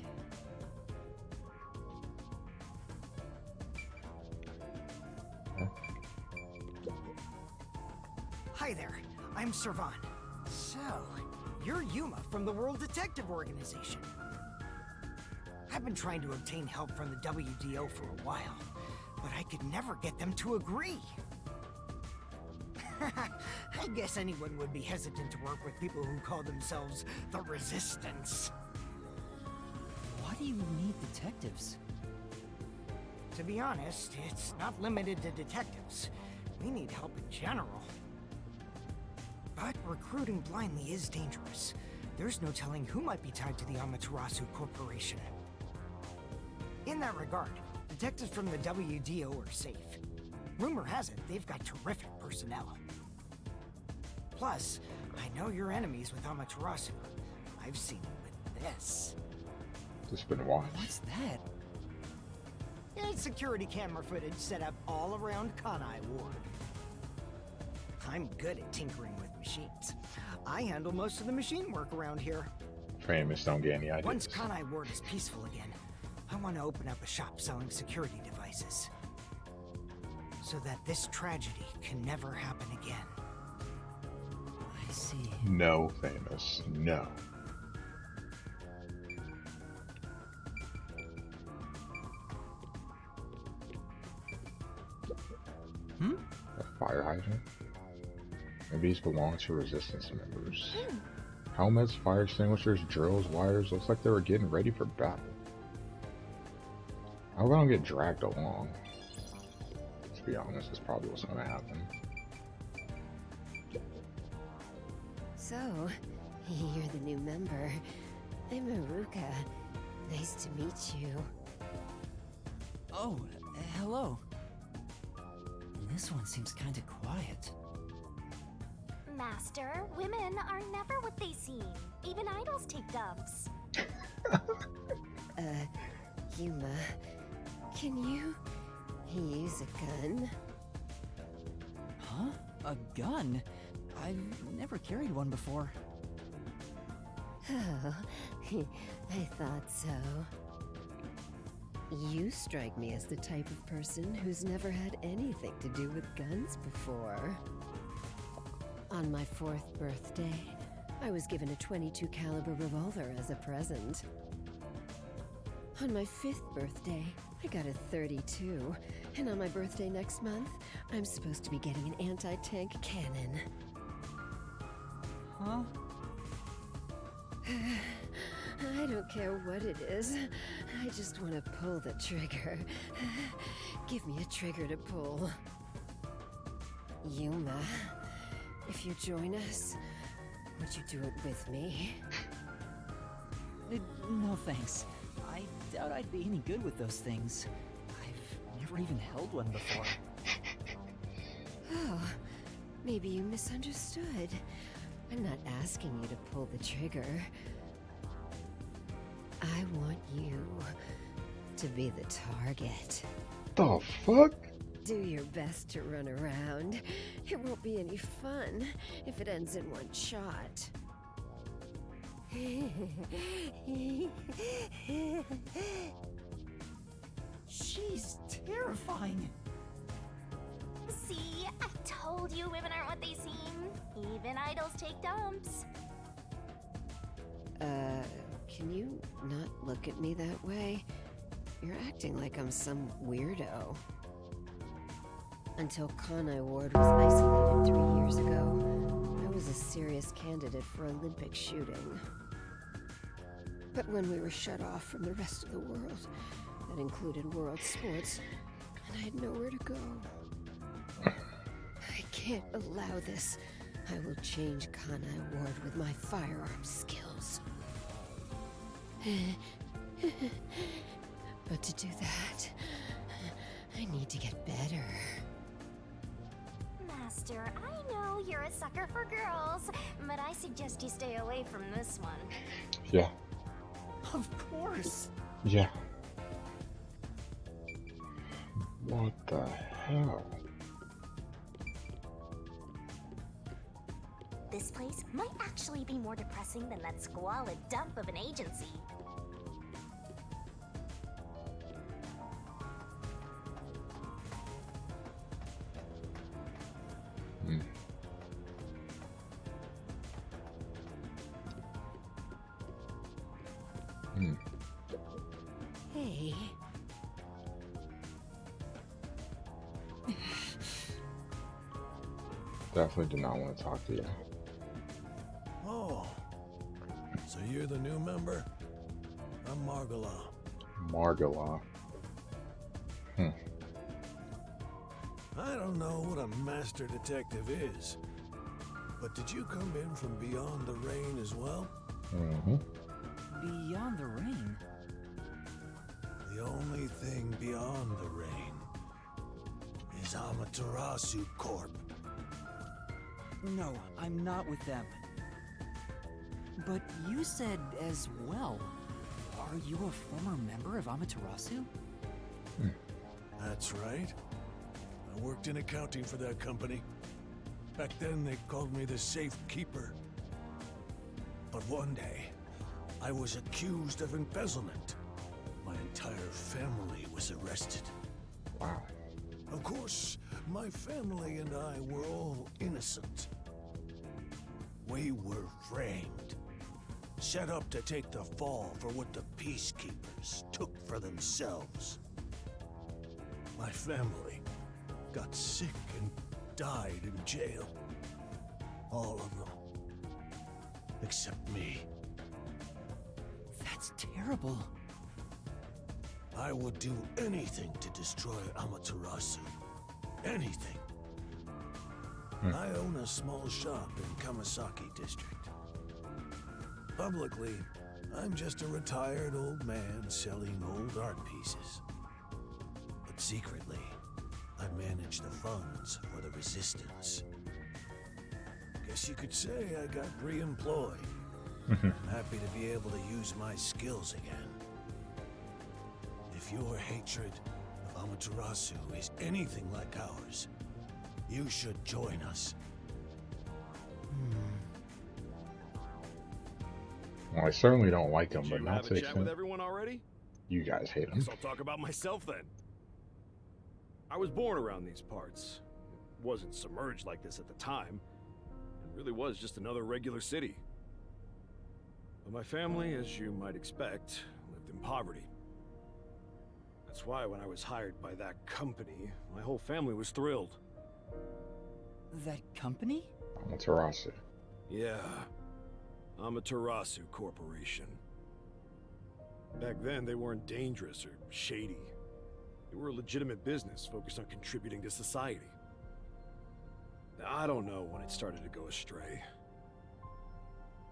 Hi there, I'm Servan. So, you're Yuma from the World Detective Organization. I've been trying to obtain help from the WDO for a while, but I could never get them to agree. I guess anyone would be hesitant to work with people who call themselves the Resistance. Why do you need detectives? To be honest, it's not limited to detectives. We need help in general. But recruiting blindly is dangerous. There's no telling who might be tied to the Amaterasu Corporation. In that regard, detectives from the WDO are safe. Rumor has it they've got terrific personnel. Plus, I know your enemies with Amaterasu. I've seen them with this. Just been watched. What's that? need security camera footage set up all around Kanai Ward. I'm good at tinkering with machines. I handle most of the machine work around here. Famous, don't get any ideas. Once Kanai Ward is peaceful again, I want to open up a shop selling security devices. So that this tragedy can never happen again. I see. No, Famous, no. A fire hydrant? Maybe these belong to resistance members. Helmets, fire extinguishers, drills, wires. Looks like they were getting ready for battle. I hope I don't get dragged along. To be honest, that's probably what's gonna happen. So, you're the new member. I'm Maruka. Nice to meet you. Oh, hello. This one seems kinda quiet. Master, women are never what they seem. Even idols take dumps. Yuma, can you use a gun? Huh? A gun? I've never carried one before. Oh, I thought so. You strike me as the type of person who's never had anything to do with guns before. On my 4th birthday, I was given a .22 caliber revolver as a present. On my 5th birthday, I got a .32, and on my birthday next month, I'm supposed to be getting an anti-tank cannon. Huh? I don't care what it is. I just want to pull the trigger. Give me a trigger to pull. Yuma, if you join us, would you do it with me? No thanks. I doubt I'd be any good with those things. I've never even held one before. Oh, maybe you misunderstood. I'm not asking you to pull the trigger. I want you to be the target. The fuck? Do your best to run around. It won't be any fun if it ends in one shot. She's terrifying. See, I told you women aren't what they seem. Even idols take dumps. Can you not look at me that way? You're acting like I'm some weirdo. Until Kanai Ward was isolated 3 years ago, I was a serious candidate for Olympic shooting. But when we were shut off from the rest of the world, that included world sports, and I had nowhere to go. I can't allow this. I will change Kanai Ward with my firearm skills. But to do that, I need to get better. Master, I know you're a sucker for girls, but I suggest you stay away from this one. Yeah. Of course. Yeah. What the hell? This place might actually be more depressing than that squalid dump of an agency. Hey. Definitely do not want to talk to you. Oh, so you're the new member? I'm Margala. Margala. I don't know what a master detective is, but did you come in from beyond the rain as well? Mm-hmm. Beyond the rain? The only thing beyond the rain is Amaterasu Corp. No, I'm not with them. But you said as well. Are you a former member of Amaterasu? That's right. I worked in accounting for that company. Back then, they called me the safe keeper. But one day, I was accused of embezzlement. My entire family was arrested. Wow. Of course, my family and I were all innocent. We were framed, set up to take the fall for what the Peacekeepers took for themselves. My family got sick and died in jail. All of them. Except me. That's terrible. I would do anything to destroy Amaterasu. Anything. I own a small shop in Kamasaki district. Publicly, I'm just a retired old man selling old art pieces. But secretly, I manage the funds for the resistance. Guess you could say I got re-employed. Happy to be able to use my skills again. If your hatred of Amaterasu is anything like ours, you should join us. Well, I certainly don't like him, Did but you not have to a the chat extent with everyone already? you guys hate him. Guess I'll talk about myself then. I was born around these parts. It wasn't submerged like this at the time. It really was just another regular city. But my family, as you might expect, lived in poverty. That's why when I was hired by that company, my whole family was thrilled. That company? Amaterasu. Yeah. Amaterasu Corporation. Back then, they weren't dangerous or shady. They were a legitimate business focused on contributing to society. Now, I don't know when it started to go astray.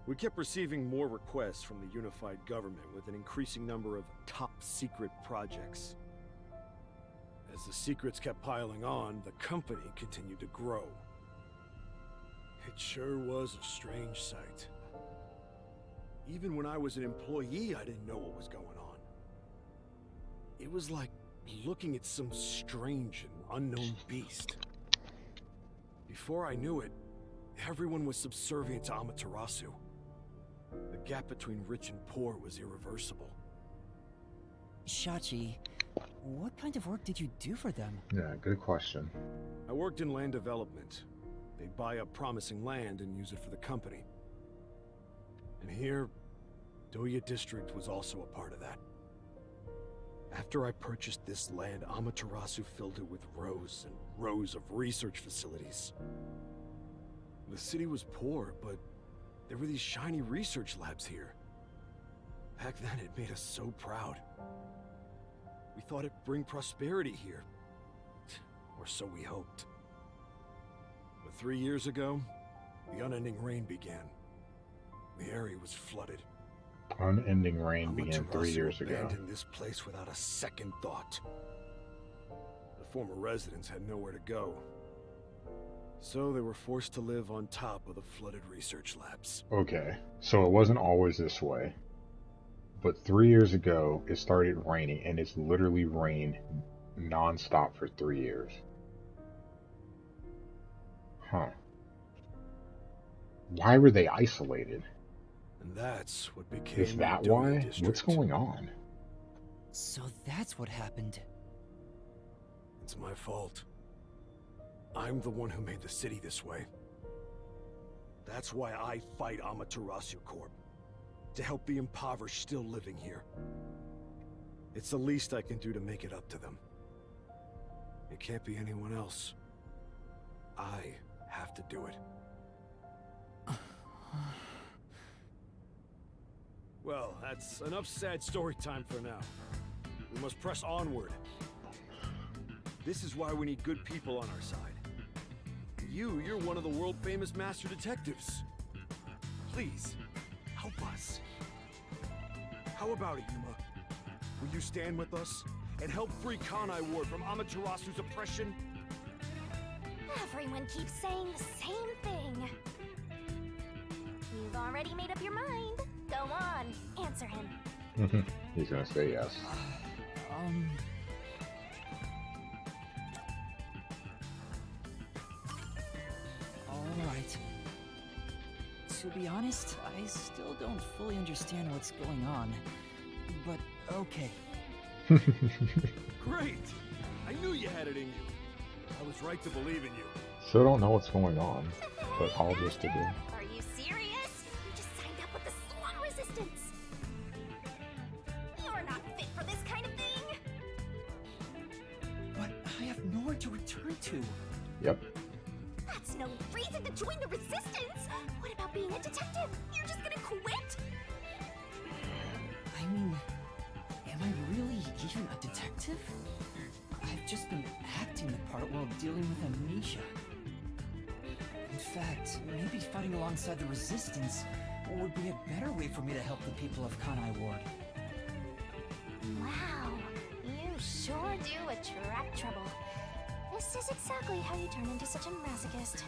We kept receiving more requests from the unified government with an increasing number of top-secret projects. As the secrets kept piling on, the company continued to grow. It sure was a strange sight. Even when I was an employee, I didn't know what was going on. It was like looking at some strange and unknown beast. Before I knew it, everyone was subservient to Amaterasu. The gap between rich and poor was irreversible. Shachi, what kind of work did you do for them? Yeah, good question. I worked in land development. They'd buy up promising land and use it for the company. And here, Doya District was also a part of that. After I purchased this land, Amaterasu filled it with rows and rows of research facilities. The city was poor, but there were these shiny research labs here. Back then, it made us so proud. We thought it'd bring prosperity here. Or so we hoped. But 3 years ago, the unending rain began. The area was flooded. Unending rain began 3 years ago. Abandoned this place without a second thought. The former residents had nowhere to go. So they were forced to live on top of the flooded research labs. Okay, so it wasn't always this way. But 3 years ago, it started raining, and it's literally rained non-stop for 3 years. Huh. Why were they isolated? And that's what became Is that the Doya why? District. What's going on? So that's what happened. It's my fault. I'm the one who made the city this way. That's why I fight Amaterasu Corp. To help the impoverished still living here. It's the least I can do to make it up to them. It can't be anyone else. I have to do it. Well, that's enough sad story time for now. We must press onward. This is why we need good people on our side. You're one of the world-famous master detectives. Please, help us. How about it, Yuma? Will you stand with us and help free Kanai Ward from Amaterasu's oppression? Everyone keeps saying the same thing. You've already made up your mind. Go on, answer him. He's gonna say yes. Alright. To be honest, I still don't fully understand what's going on. But okay. Great! I knew you had it in you. I was right to believe in you. Still don't know what's going on, but all just to do. Are you serious? You just signed up with the slum resistance. You're not fit for this kind of thing. But I have nowhere to return to. Yep. That's no reason to join the resistance. What about being a detective? You're just gonna quit? I mean, am I really even a detective? I've just been acting the part while dealing with amnesia. In fact, maybe fighting alongside the resistance would be a better way for me to help the people of Kanai Ward. Wow, you sure do attract trouble. This is exactly how you turn into such a masochist.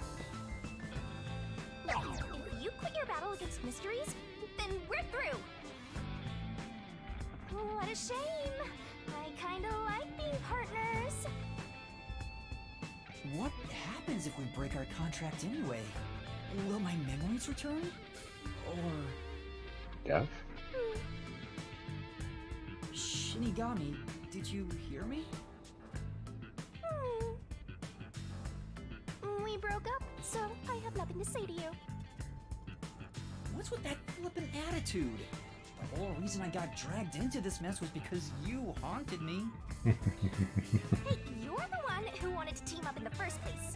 If you quit your battle against mysteries, then we're through. What a shame. I kinda like being partners. What happens if we break our contract anyway? Will my memories return? Or... Death? Shinigami, did you hear me? We broke up, so I have nothing to say to you. What's with that flippant attitude? The whole reason I got dragged into this mess was because you haunted me. Hey, you're the one who wanted to team up in the first place.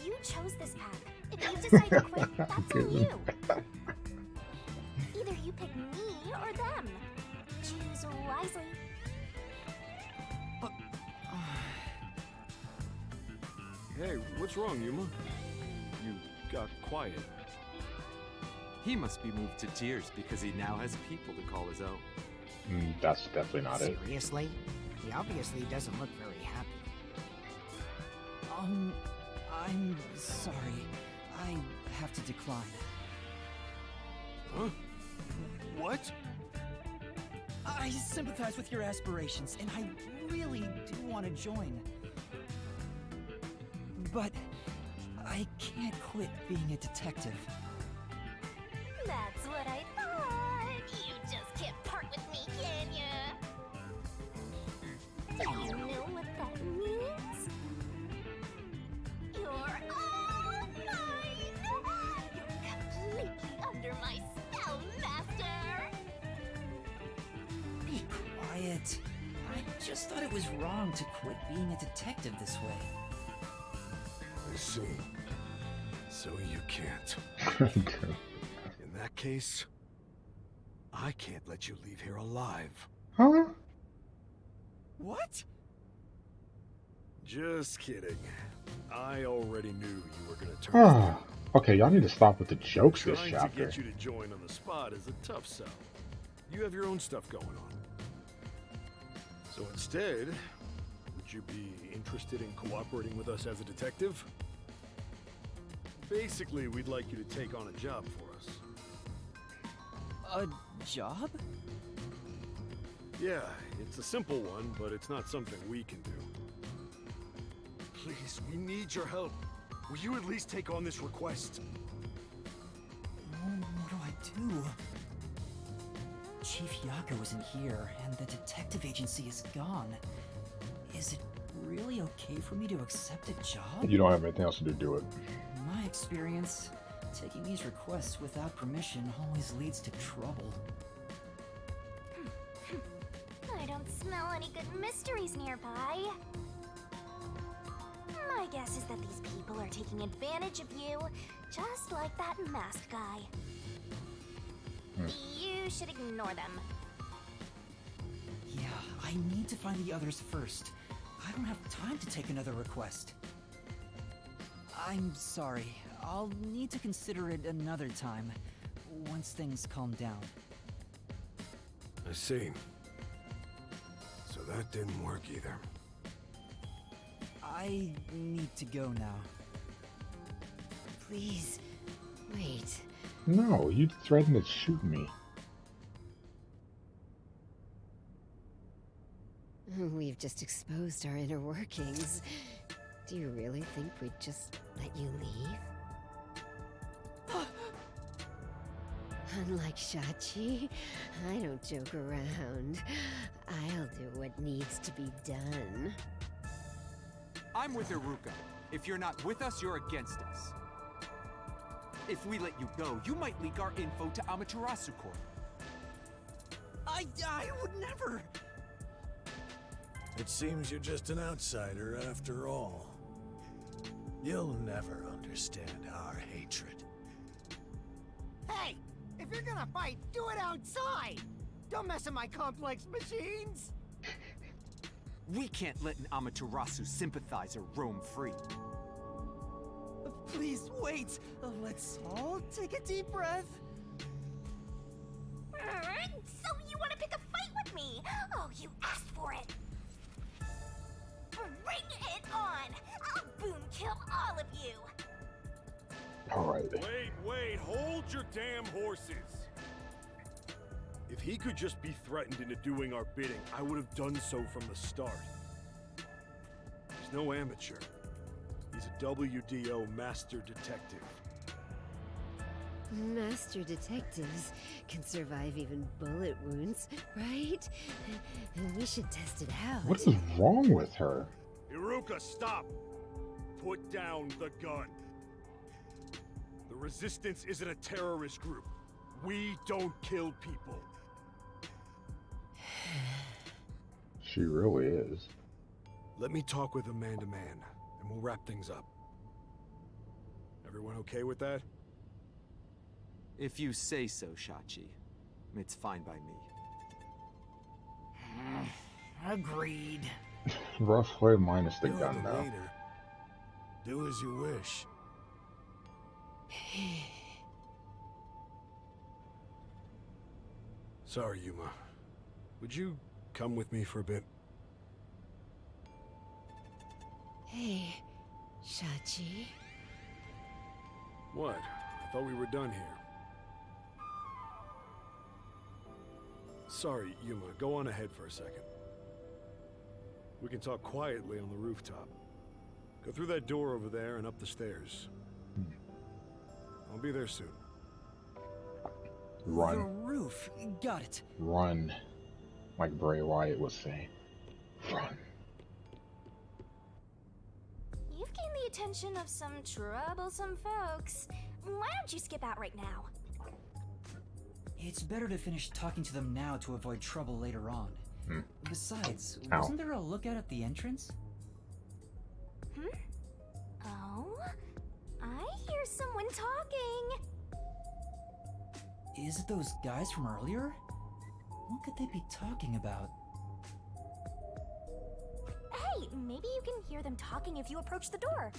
You chose this path. If you decide to quit, that's on you. Either you pick me or them. Choose wisely. But... Hey, what's wrong, Yuma? You got quiet. He must be moved to tears because he now has people to call his own. That's definitely not it. Seriously? He obviously doesn't look very happy. I'm sorry. I have to decline. Huh? What? I sympathize with your aspirations, and I really do want to join. But I can't quit being a detective. That's what I thought. You just can't part with me, can ya? Do you know what that means? You're all mine! You're completely under my spell, Master! Be quiet. I just thought it was wrong to quit being a detective this way. I see. So you can't. In that case, I can't let you leave here alive. Huh? What? Just kidding. I already knew you were gonna turn. Ah. Okay, y'all need to stop with the jokes this Trying to chapter. get you to join on the spot is a tough sell. You have your own stuff going on. So instead, would you be interested in cooperating with us as a detective? Basically, we'd like you to take on a job for us. A job? Yeah, it's a simple one, but it's not something we can do. Please, we need your help. Will you at least take on this request? What do I do? Chief Yako isn't here, and the detective agency is gone. Is it really okay for me to accept a job? You don't have anything else to do it. In my experience, taking these requests without permission always leads to trouble. I don't smell any good mysteries nearby. My guess is that these people are taking advantage of you, just like that masked guy. You should ignore them. Yeah, I need to find the others first. I don't have time to take another request. I'm sorry. I'll need to consider it another time, once things calm down. I see. So that didn't work either. I need to go now. Please, wait. No, you threatened to shoot me. We've just exposed our inner workings. Do you really think we'd just let you leave? Unlike Shachi, I don't joke around. I'll do what needs to be done. I'm with Iruka. If you're not with us, you're against us. If we let you go, you might leak our info to Amaterasu Corp. I would never! It seems you're just an outsider after all. You'll never understand our hatred. Hey! If you're gonna fight, do it outside! Don't mess with my complex machines! We can't let an Amaterasu sympathizer roam free. Please wait. Let's all take a deep breath. So you want to pick a fight with me? Oh, you asked for it. Bring it on! I'll boom kill all of you. Alright. Wait, hold your damn horses! If he could just be threatened into doing our bidding, I would have done so from the start. He's no amateur. He's a WDO master detective. Master detectives can survive even bullet wounds, right? We should test it out. What is wrong with her? Iruka, stop! Put down the gun. The Resistance isn't a terrorist group. We don't kill people. She really is. Let me talk with him man to man, and we'll wrap things up. Everyone okay with that? If you say so, Shachi. It's fine by me. Agreed. Rough play minus the You're gun, the though. leader. Do as you wish. Sorry, Yuma. Would you come with me for a bit? Hey, Shachi. What? I thought we were done here. Sorry, Yuma. Go on ahead for a second. We can talk quietly on the rooftop. Go through that door over there and up the stairs. I'll be there soon. The Run. roof. Got it. Run. Like Bray Wyatt was saying. Run. You've gained the attention of some troublesome folks. Why don't you skip out right now? It's better to finish talking to them now to avoid trouble later on. Besides, Ow. wasn't there a lookout at the entrance? Oh? I hear someone talking. Is it those guys from earlier? What could they be talking about? Hey, maybe you can hear them talking if you approach the door.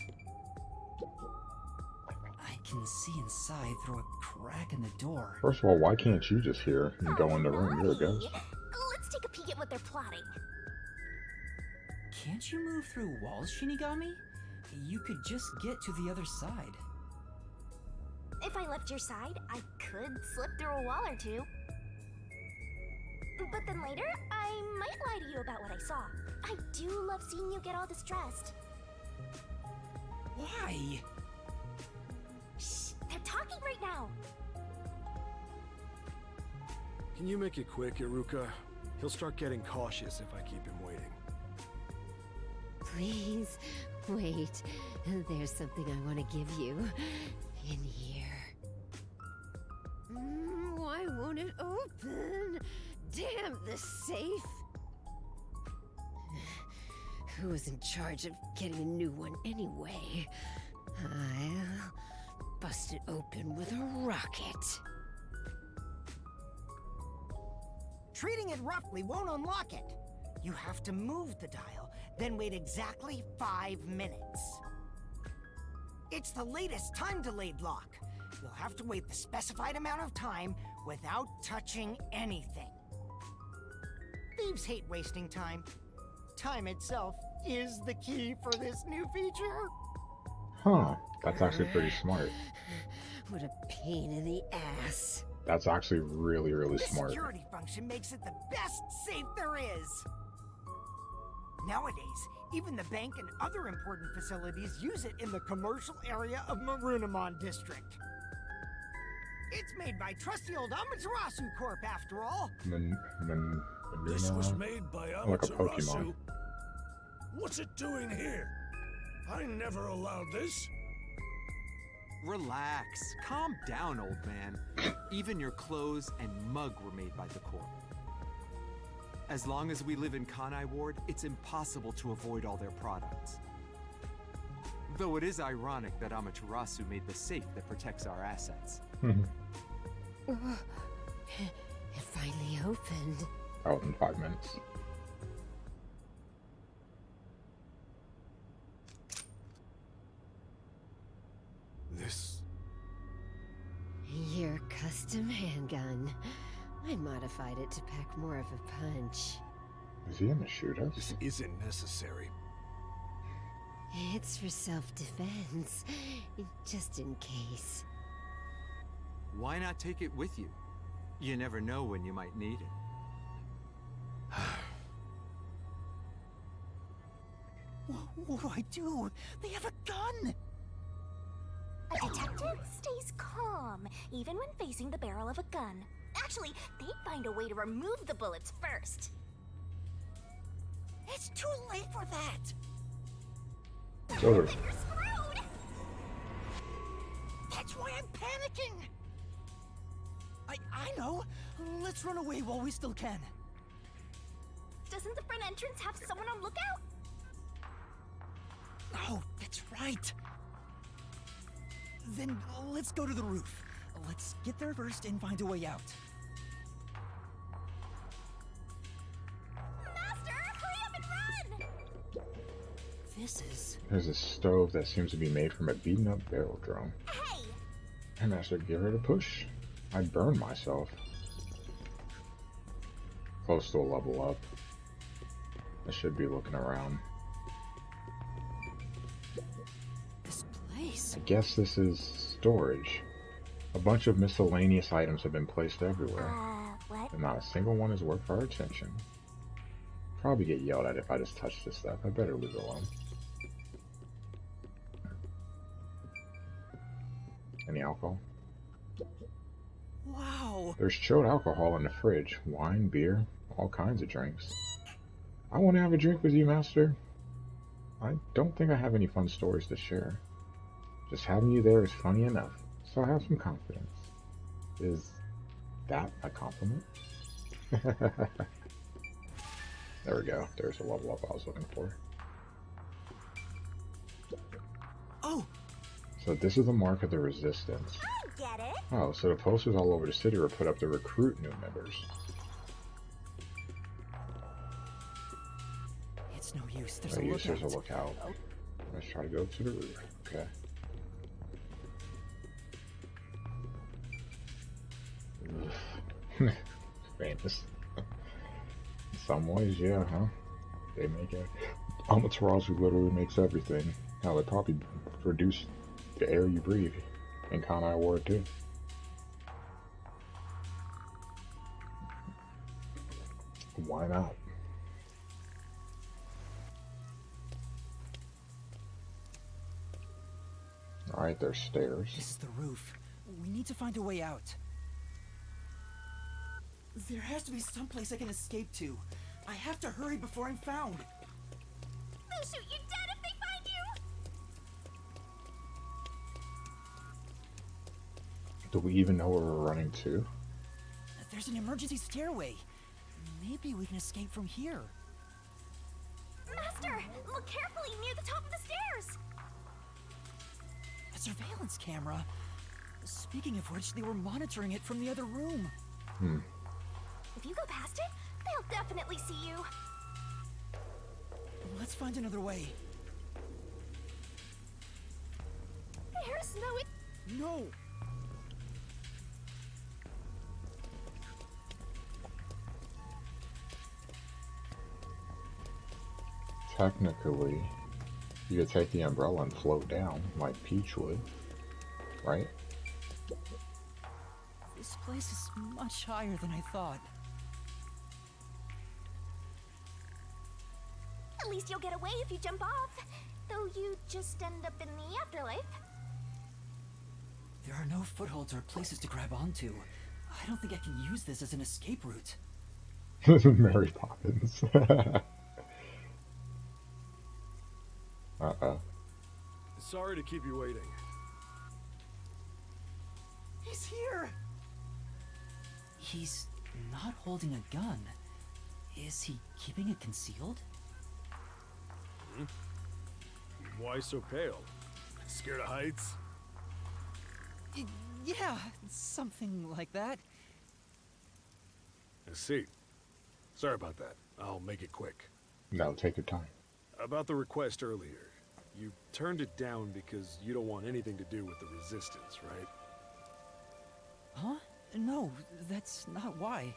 I can see inside through a crack in the door. First of all, why can't you just hear and go in the room? You're a naughty. ghost. Let's take a peek at what they're plotting. Can't you move through walls, Shinigami? You could just get to the other side. If I left your side, I could slip through a wall or two. But then later, I might lie to you about what I saw. I do love seeing you get all distressed. Why? Shh, they're talking right now. Can you make it quick, Iruka? He'll start getting cautious if I keep him waiting. Please, wait. There's something I want to give you. In here. Why won't it open? Damn the safe! Who was in charge of getting a new one anyway? I'll bust it open with a rocket. Treating it roughly won't unlock it. You have to move the dial, then wait exactly 5 minutes. It's the latest time-delayed lock. You'll have to wait the specified amount of time without touching anything. Thieves hate wasting time. Time itself is the key for this new feature. Huh. That's actually pretty smart. What a pain in the ass. That's actually really, really The smart. security function makes it the best safe there is. Nowadays, even the bank and other important facilities use it in the commercial area of Marunimon District. It's made by trusty old Amaterasu Corp, after all. This was made by Like a Amaterasu. Pokemon. What's it doing here? I never allowed this. Relax. Calm down, old man. Even your clothes and mug were made by the Corp. As long as we live in Kanai Ward, it's impossible to avoid all their products. Though it is ironic that Amaterasu made the safe that protects our assets. It finally opened. Out in 5 minutes. This... Your custom handgun. I modified it to pack more of a punch. Is he gonna shoot us? This isn't necessary. It's for self-defense, just in case. Why not take it with you? You never know when you might need it. What do I do? They have a gun! A detective stays calm, even when facing the barrel of a gun. Actually, they'd find a way to remove the bullets first. It's too late for that! It's over. You're screwed! That's why I'm panicking! I know! Let's run away while we still can. Doesn't the front entrance have someone on lookout? Oh, that's right! Then let's go to the roof. Let's get there first and find a way out. Master, hurry up and run! This is... There's a stove that seems to be made from a beaten up barrel drum. Hey! Hey, Master, give it a push. I burned myself. Close to a level up. I should be looking around. this place. I guess this is storage. A bunch of miscellaneous items have been placed everywhere, What? and not a single one is worth our attention. Probably get yelled at if I just touch this stuff. I better leave it alone. Any alcohol? Wow! There's chilled alcohol in the fridge. Wine, beer, all kinds of drinks. I want to have a drink with you, Master. I don't think I have any fun stories to share. Just having you there is funny enough, so I have some confidence. Is that a compliment? There we go. There's a level up I was looking for. Oh! So this is the mark of the resistance. I get it! Oh, so the posters all over the city were put up to recruit new members. It's no use. There's No a use, lookout. there's a lookout. Let's try to go to the roof. Okay. Famous. In some ways, yeah, huh? They make it. Amaterasu literally makes everything. Hell, they probably produce the air you breathe in Kanai Ward too. Why not? Alright, there's stairs. This is the roof. We need to find a way out. There has to be some place I can escape to. I have to hurry before I'm found. They'll shoot you dead if they find you! Do we even know where we're running to? There's an emergency stairway. Maybe we can escape from here. Master, look carefully near the top of the stairs! A surveillance camera. Speaking of which, they were monitoring it from the other room. If you go past it, they'll definitely see you. Let's find another way. There's no... No! Technically, you could take the umbrella and float down, like Peach would, right? This place is much higher than I thought. least you'll get away if you jump off. Though you just end up in the afterlife. There are no footholds or places to grab onto. I don't think I can use this as an escape route. Mary Poppins. Uh-oh. Sorry to keep you waiting. He's here! He's not holding a gun. Is he keeping it concealed? Hmm? Why so pale? Scared of heights? Yeah, something like that. I see. Sorry about that. I'll make it quick. No, take your time. About the request earlier. You turned it down because you don't want anything to do with the Resistance, right? Huh? No, that's not why.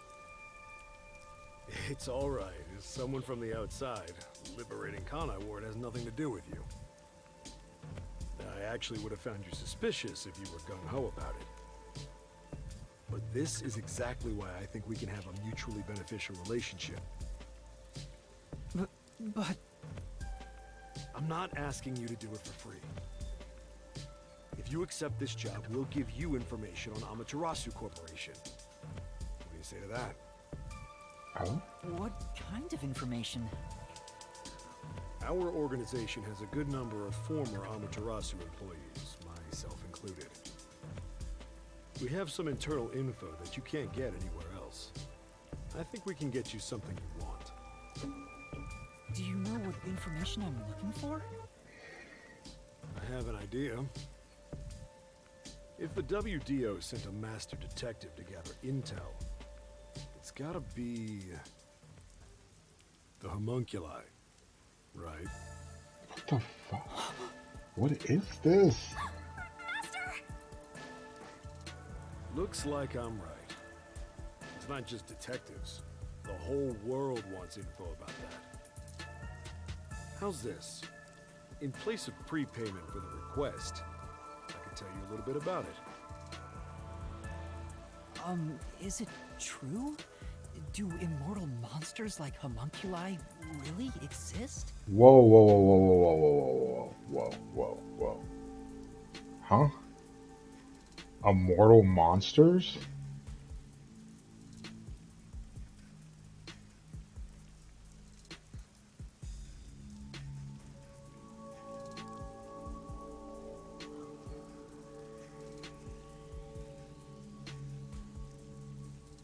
It's alright. As someone from the outside, liberating Kanai Ward has nothing to do with you. I actually would have found you suspicious if you were gung-ho about it. But this is exactly why I think we can have a mutually beneficial relationship. But... I'm not asking you to do it for free. If you accept this job, we'll give you information on Amaterasu Corporation. What do you say to that? Oh? What kind of information? Our organization has a good number of former Amaterasu employees, myself included. We have some internal info that you can't get anywhere else. I think we can get you something you want. Do you know what information I'm looking for? I have an idea. If the WDO sent a master detective to gather intel, it's gotta be... the homunculi, right? What the fuck? What is this? Master! Looks like I'm right. It's not just detectives. The whole world wants info about that. How's this? In place of prepayment for the request, I can tell you a little bit about it. Is it true? Do immortal monsters like homunculi really exist? Whoa, whoa, whoa, whoa, whoa, whoa, whoa, whoa, whoa, whoa. Huh? Immortal monsters?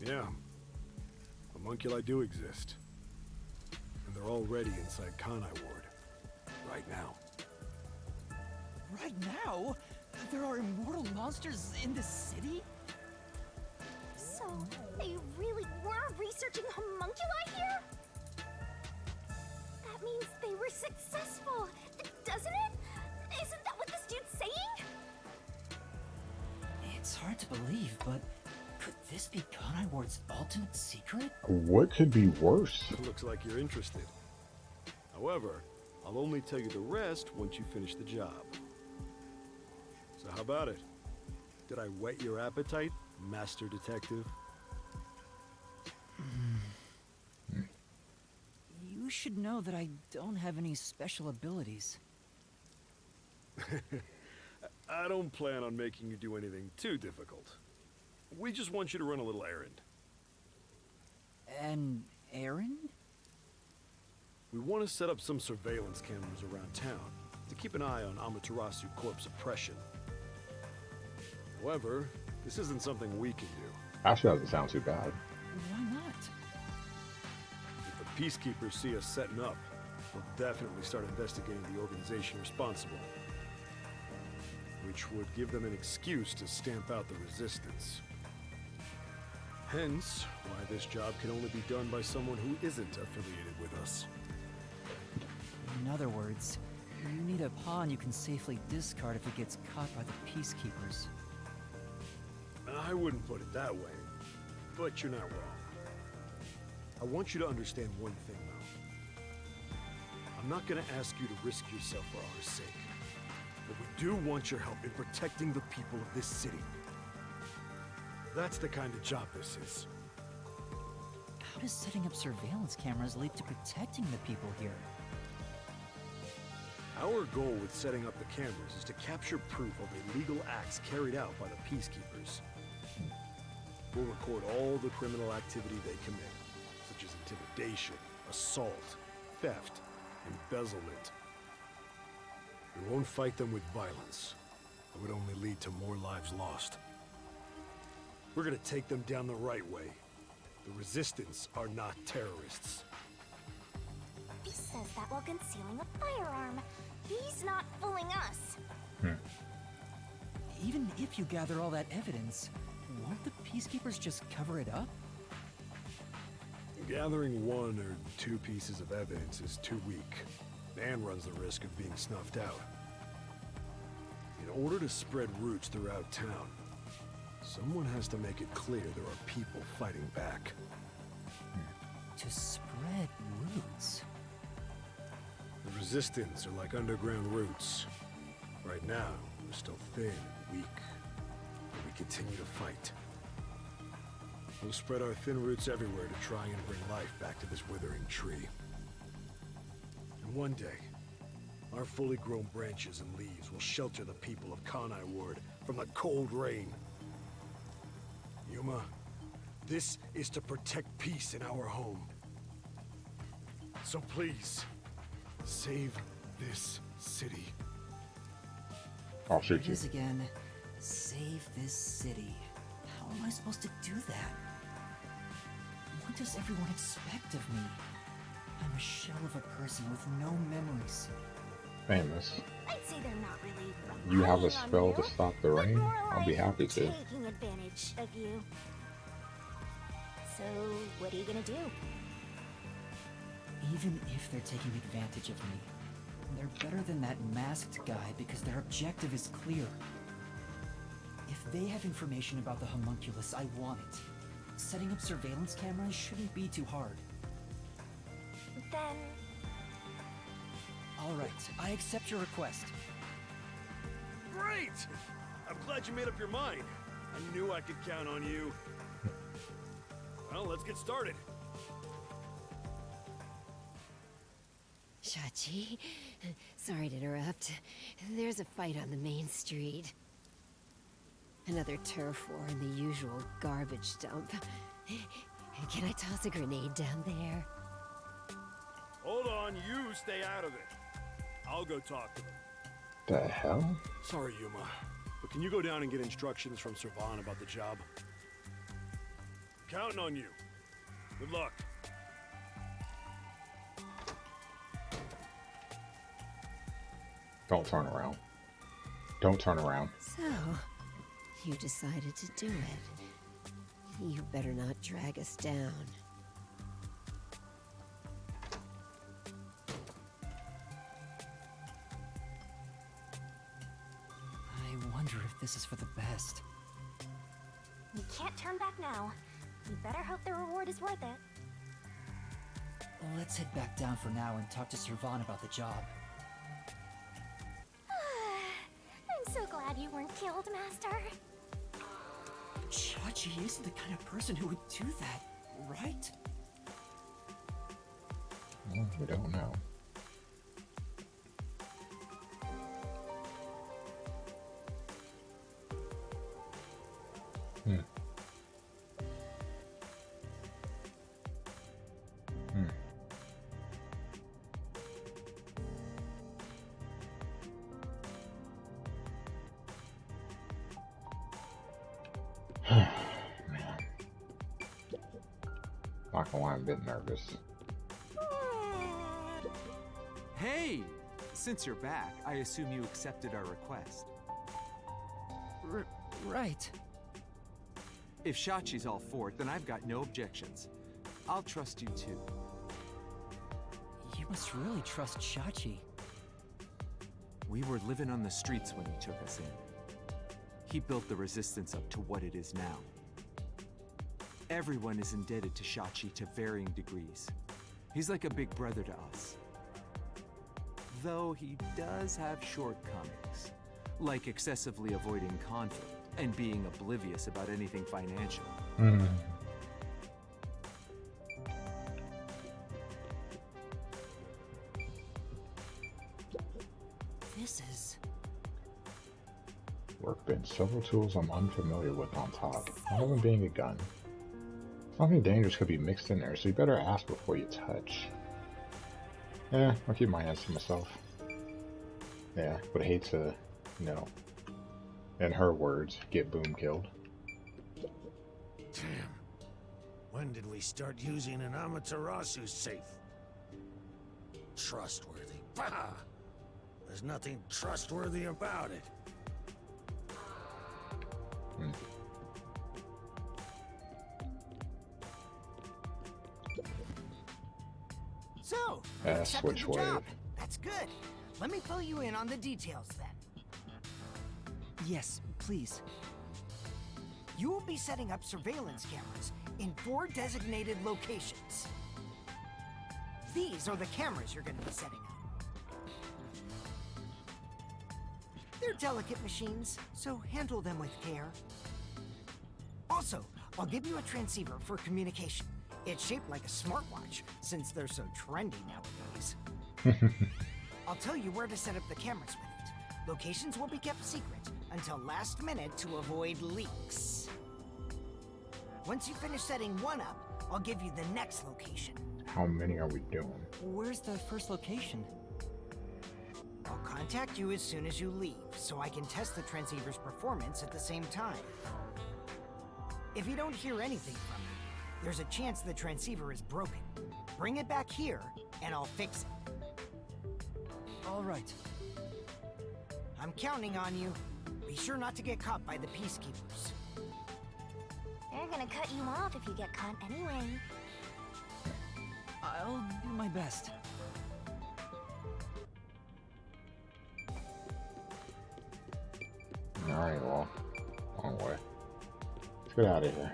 Yeah. Homunculi do exist. And they're already inside Kanai Ward. Right now. Right now? There are immortal monsters in this city? So, they really were researching homunculi here? That means they were successful, doesn't it? Isn't that what this dude's saying? It's hard to believe, but could this be Kanai Ward's ultimate secret? What could be worse? Looks like you're interested. However, I'll only tell you the rest once you finish the job. So how about it? Did I whet your appetite, Master Detective? You should know that I don't have any special abilities. I don't plan on making you do anything too difficult. We just want you to run a little errand. An errand? We want to set up some surveillance cameras around town to keep an eye on Amaterasu Corp's oppression. However, this isn't something we can do. Actually, doesn't sound too bad. Why not? If the Peacekeepers see us setting up, they'll definitely start investigating the organization responsible. Which would give them an excuse to stamp out the Resistance. Hence, why this job can only be done by someone who isn't affiliated with us. In other words, you need a pawn you can safely discard if it gets caught by the Peacekeepers. I wouldn't put it that way, but you're not wrong. I want you to understand one thing, though. I'm not gonna ask you to risk yourself for our sake, but we do want your help in protecting the people of this city. That's the kind of job this is. How does setting up surveillance cameras lead to protecting the people here? Our goal with setting up the cameras is to capture proof of illegal acts carried out by the Peacekeepers. We'll record all the criminal activity they commit, such as intimidation, assault, theft, embezzlement. We won't fight them with violence. It would only lead to more lives lost. We're gonna take them down the right way. The Resistance are not terrorists. He says that while concealing a firearm. He's not fooling us. Even if you gather all that evidence, won't the Peacekeepers just cover it up? Gathering 1 or 2 pieces of evidence is too weak, and runs the risk of being snuffed out. In order to spread roots throughout town, someone has to make it clear there are people fighting back. To spread roots? The Resistance are like underground roots. Right now, we're still thin and weak, but we continue to fight. We'll spread our thin roots everywhere to try and bring life back to this withering tree. And one day, our fully grown branches and leaves will shelter the people of Kanai Ward from the cold rain. Yuma, this is to protect peace in our home. So please, save this city. I'll shoot It you. is again. Save this city. How am I supposed to do that? What does everyone expect of me? I'm a shell of a person with no memories. Famous. I'd say they're not really. You have a relying on spell you, to stop the but rain? more I'll be like happy to. Taking advantage of you. So, what are you gonna do? Even if they're taking advantage of me, they're better than that masked guy because their objective is clear. If they have information about the homunculus, I want it. Setting up surveillance cameras shouldn't be too hard. Then, All right, I accept your request. Great! I'm glad you made up your mind. I knew I could count on you. Well, let's get started. Shachi, sorry to interrupt. There's a fight on the main street. Another turf war in the usual garbage dump. Can I toss a grenade down there? Hold on, you stay out of it. I'll go talk to them. The hell? Sorry, Yuma, but can you go down and get instructions from Servan about the job? Counting on you. Good luck. Don't turn around. Don't turn around. So, you decided to do it. You better not drag us down. I wonder if this is for the best. we can't turn back now. We better hope the reward is worth it. Let's head back down for now and talk to Servan about the job. I'm so glad you weren't killed, Master. Chachi isn't the kind of person who would do that, right? Well, we don't know. Man. Not gonna lie, I'm a bit nervous. Hey! Since you're back, I assume you accepted our request. Right. If Shachi's all for it, then I've got no objections. I'll trust you too. You must really trust Chachi. We were living on the streets when he took us in. He built the Resistance up to what it is now. Everyone is indebted to Shachi to varying degrees. He's like a big brother to us. Though he does have shortcomings, like excessively avoiding conflict and being oblivious about anything financial. sources. Workbench. Several tools I'm unfamiliar with on top. One of them being a gun. Something dangerous could be mixed in there, so you better ask before you touch. Yeah, I'll keep my hands to myself. Yeah, would hate to, you know, in her words, get boom killed. Damn. When did we start using an Amaterasu safe? Trustworthy. Bah! There's nothing trustworthy about it. So, you Yeah, accepted switch the job. wave. That's good. Let me fill you in on the details then. Yes, please. You will be setting up surveillance cameras in 4 designated locations. These are the cameras you're going to be setting up. They're delicate machines, so handle them with care. Also, I'll give you a transceiver for communication. It's shaped like a smartwatch, since they're so trendy nowadays. I'll tell you where to set up the cameras with it. Locations will be kept secret until last minute to avoid leaks. Once you finish setting one up, I'll give you the next location. How many are we doing? Where's the first location? I'll contact you as soon as you leave, so I can test the transceiver's performance at the same time. If you don't hear anything from me, there's a chance the transceiver is broken. Bring it back here, and I'll fix it. All right. I'm counting on you. Be sure not to get caught by the Peacekeepers. They're gonna cut you off if you get caught anyway. I'll do my best. Alright, well, long way. Let's get out of here.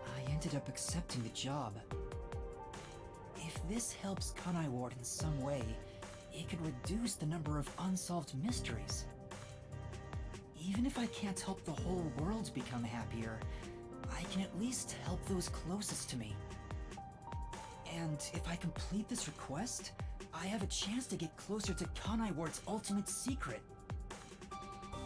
I ended up accepting the job. If this helps Kanai Ward in some way, it could reduce the number of unsolved mysteries. Even if I can't help the whole world become happier, I can at least help those closest to me. And if I complete this request, I have a chance to get closer to Kanai Ward's ultimate secret.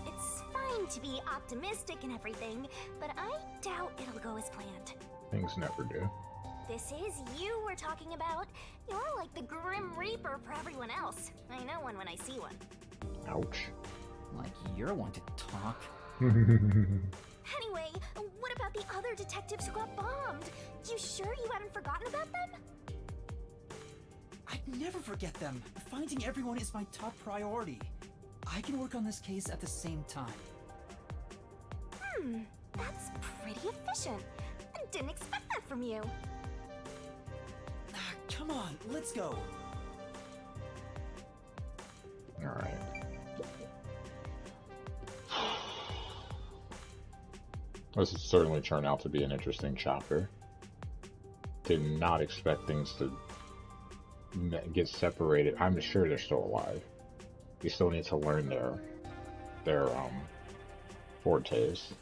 It's fine to be optimistic and everything, but I doubt it'll go as planned. Things never do. This is you we're talking about. You're like the Grim Reaper for everyone else. I know one when I see one. Ouch. Like you're one to talk. Anyway, what about the other detectives who got bombed? You sure you haven't forgotten about them? I'd never forget them. Finding everyone is my top priority. I can work on this case at the same time. That's pretty efficient. I didn't expect that from you. Come on, let's go. Alright. This has certainly turned out to be an interesting chapter. Did not expect things to get separated. I'm sure they're still alive. We still need to learn their fortes.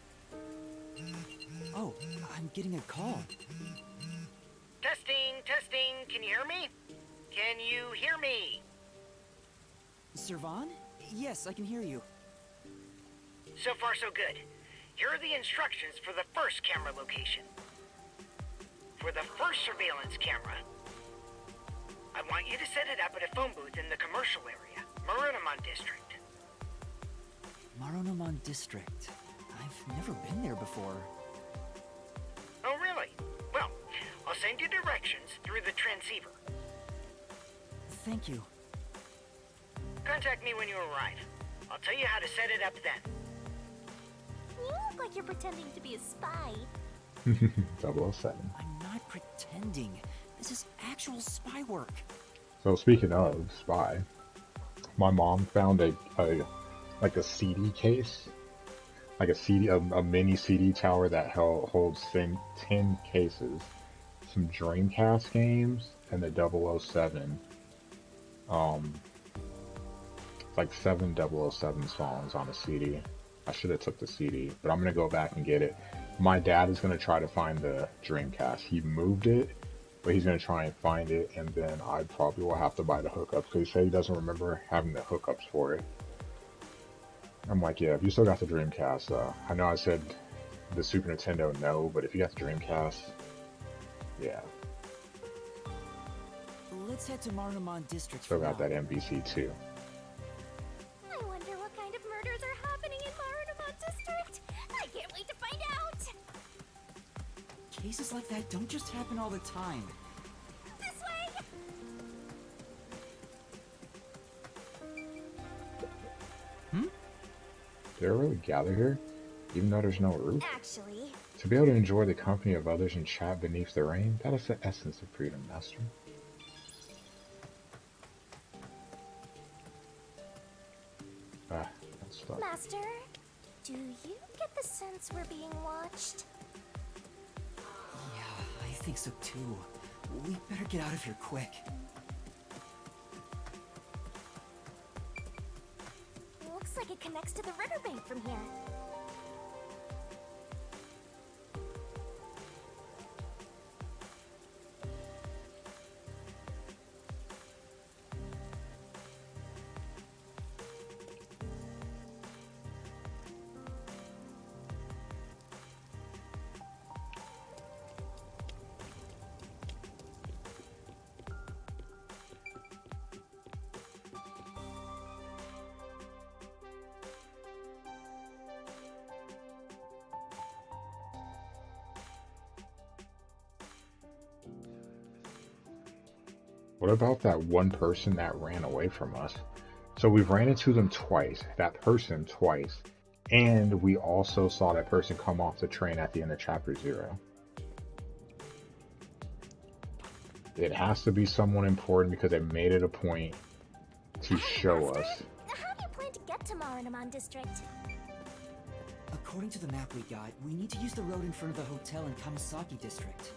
Oh, I'm getting a call. Testing, can you hear me? Can you hear me? Servan? Yes, I can hear you. So far so good. Here are the instructions for the first camera location. For the first surveillance camera, I want you to set it up at a phone booth in the commercial area, Marunomon District. Marunomon District. I've never been there before. Oh, really? Well, I'll send you directions through the transceiver. Thank you. Contact me when you arrive. I'll tell you how to set it up then. You look like you're pretending to be a spy. 007. I'm not pretending. This is actual spy work. So speaking of spy, my mom found a CD case, like a mini CD tower that holds 10 cases, some Dreamcast games, and the 007. Like 7 007 songs on a CD. I should have took the CD, but I'm gonna go back and get it. My dad is going to try to find the Dreamcast. He moved it, but he's going to try and find it, and then I probably will have to buy the hookups because he said he doesn't remember having the hookups for it. I'm like, yeah, if you still got the Dreamcast, I know I said the Super Nintendo, no, but if you got the Dreamcast, yeah. Let's head to Marunouman District. Still got that MBC too. I wonder what kind of murders are happening in Marunouman District. I can't wait to find out. Cases like that don't just happen all the time. This way. Did I really gather here, even though there's no roof? Actually, To be able to enjoy the company of others and chat beneath the rain, that is the essence of freedom, Master. That's stuck. Master, do you get the sense we're being watched? Yeah, I think so too. We better get out of here quick. Looks like it connects to the riverbank from here. What about that one person that ran away from us? So we've ran into them twice, that person twice, and we also saw that person come off the train at the end of Chapter 0. It has to be someone important because they made it a point to show us. How do you plan to get to Marunouman District? According to the map we got, we need to use the road in front of the hotel in Kamasaki District.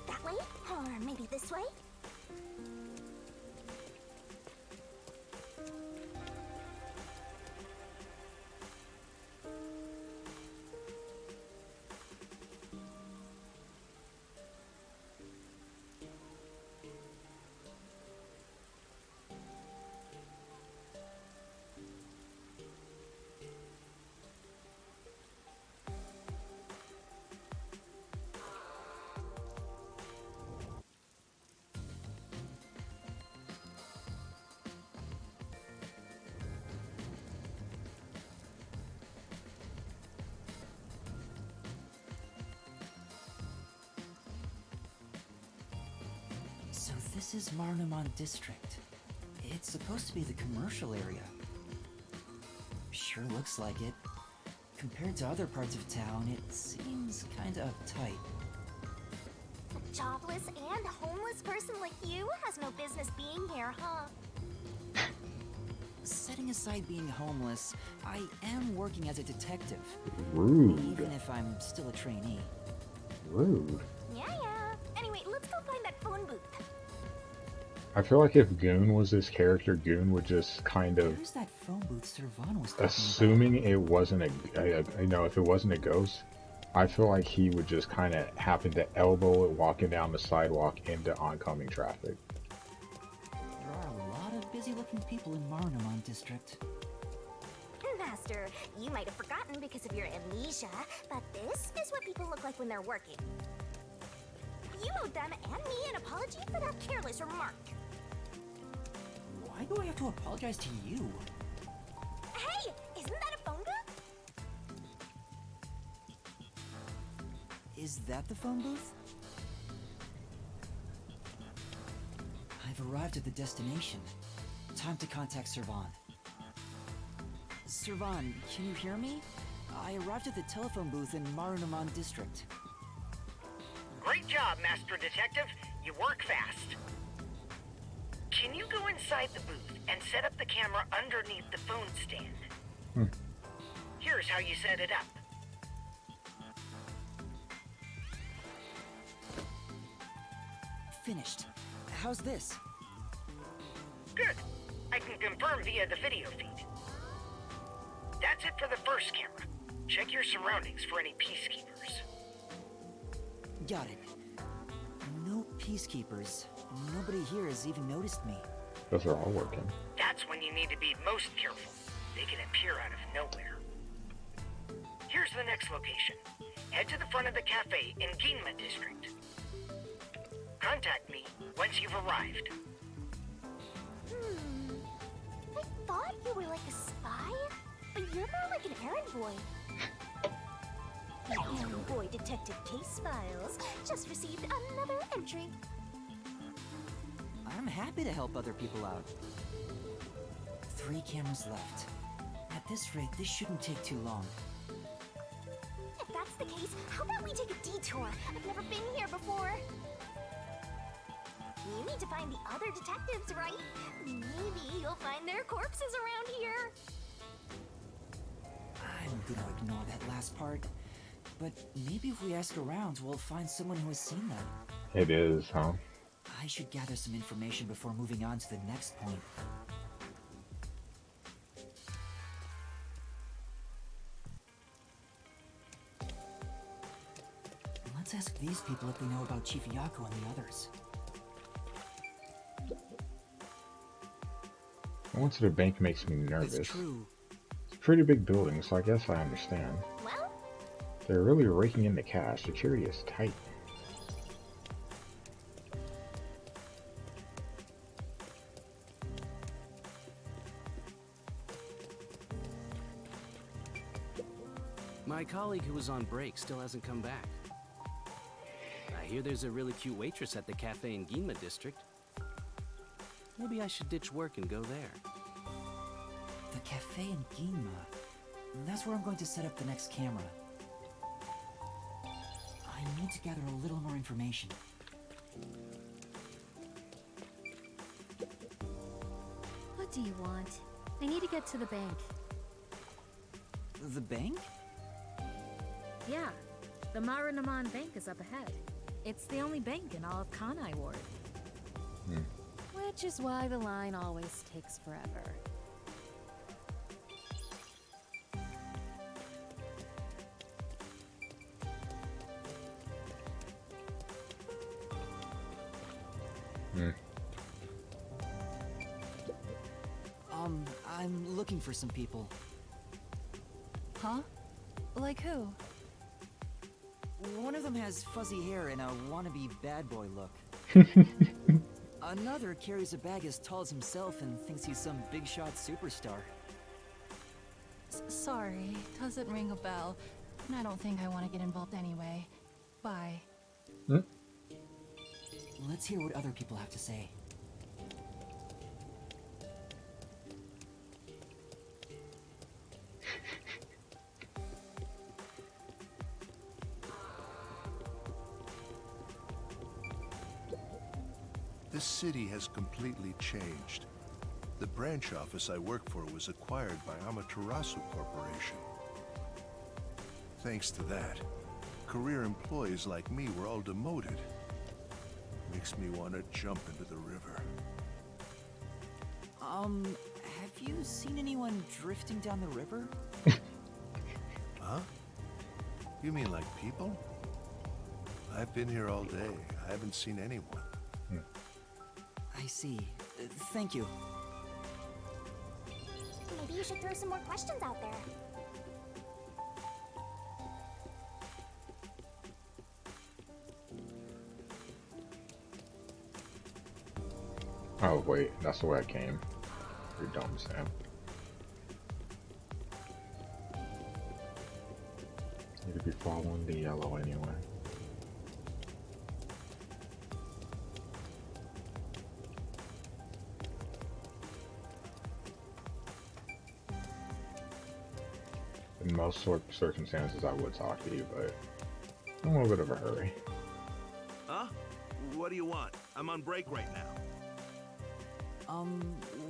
That way? Or maybe this way? So this is Marunouman District. It's supposed to be the commercial area. Sure looks like it. Compared to other parts of town, it seems kinda uptight. A jobless and homeless person like you has no business being here, huh? Setting aside being homeless, I am working as a detective. Rude. Even if I'm still a trainee. Rude. Yeah. Anyway, let's go find that phone booth. I feel like if Goon was this character, Goon would just kind of, Where's that phone booth Servan was talking assuming it wasn't if it wasn't a ghost, I feel like he would just kind of happen to elbow it walking down the sidewalk into oncoming traffic. There are a lot of busy-looking people in Marunouman District. Master, you might have forgotten because of your amnesia, but this is what people look like when they're working. You owe them and me an apology for that careless remark. Why do I have to apologize to you? Hey, isn't that a phone booth? Is that the phone booth? I've arrived at the destination. Time to contact Servan. Servan, can you hear me? I arrived at the telephone booth in Marunouman District. Great job, Master Detective. You work fast. Can you go inside the booth and set up the camera underneath the phone stand? Here's how you set it up. finished. How's this? Good. I can confirm via the video feed. That's it for the first camera. Check your surroundings for any Peacekeepers. Got it. No Peacekeepers. Nobody here has even noticed me. Those are all working. That's when you need to be most careful. They can appear out of nowhere. Here's the next location. Head to the front of the cafe in Yuma district. Contact me once you've arrived. I thought you were like a spy, but you're more like an errand boy. The errand boy detective case files just received another entry. I'm happy to help other people out. 3 cameras left. At this rate, this shouldn't take too long. If that's the case, how about we take a detour? I've never been here before. You need to find the other detectives, right? Maybe you'll find their corpses around here. I'm gonna ignore that last part. But maybe if we ask around, we'll find someone who has seen them. It is, huh? I should gather some information before moving on to the next point. Let's ask these people if they know about Chief Yako and the others. Going to the bank makes me nervous. It's true. It's a pretty big building, so I guess I understand. Well, They're really raking in the cash. Security is tight. My colleague who was on break still hasn't come back. I hear there's a really cute waitress at the cafe in Yuma district. Maybe I should ditch work and go there. The cafe in Yuma. That's where I'm going to set up the next camera. I need to gather a little more information. What do you want? I need to get to the bank. The bank? Yeah, the Marunamon Bank is up ahead. It's the only bank in all of Kanai Ward. Which is why the line always takes forever. I'm looking for some people. Huh? Like who? One of them has fuzzy hair and a wannabe bad boy look. Another carries a bag as tall as himself and thinks he's some big shot superstar. Sorry, doesn't ring a bell. And I don't think I want to get involved anyway. Bye. Let's hear what other people have to say. This city has completely changed. The branch office I work for was acquired by Amaterasu Corporation. Thanks to that, career employees like me were all demoted. Makes me want to jump into the river. Have you seen anyone drifting down the river? Huh? You mean like people? I've been here all day. I haven't seen anyone. I see. Thank you. maybe you should throw some more questions out there. Oh wait, that's the way I came. You're dumb, Sam. Need to be following the yellow anyway. In most circumstances, I would talk to you, but I'm in a little bit of a hurry. Huh? What do you want? I'm on break right now.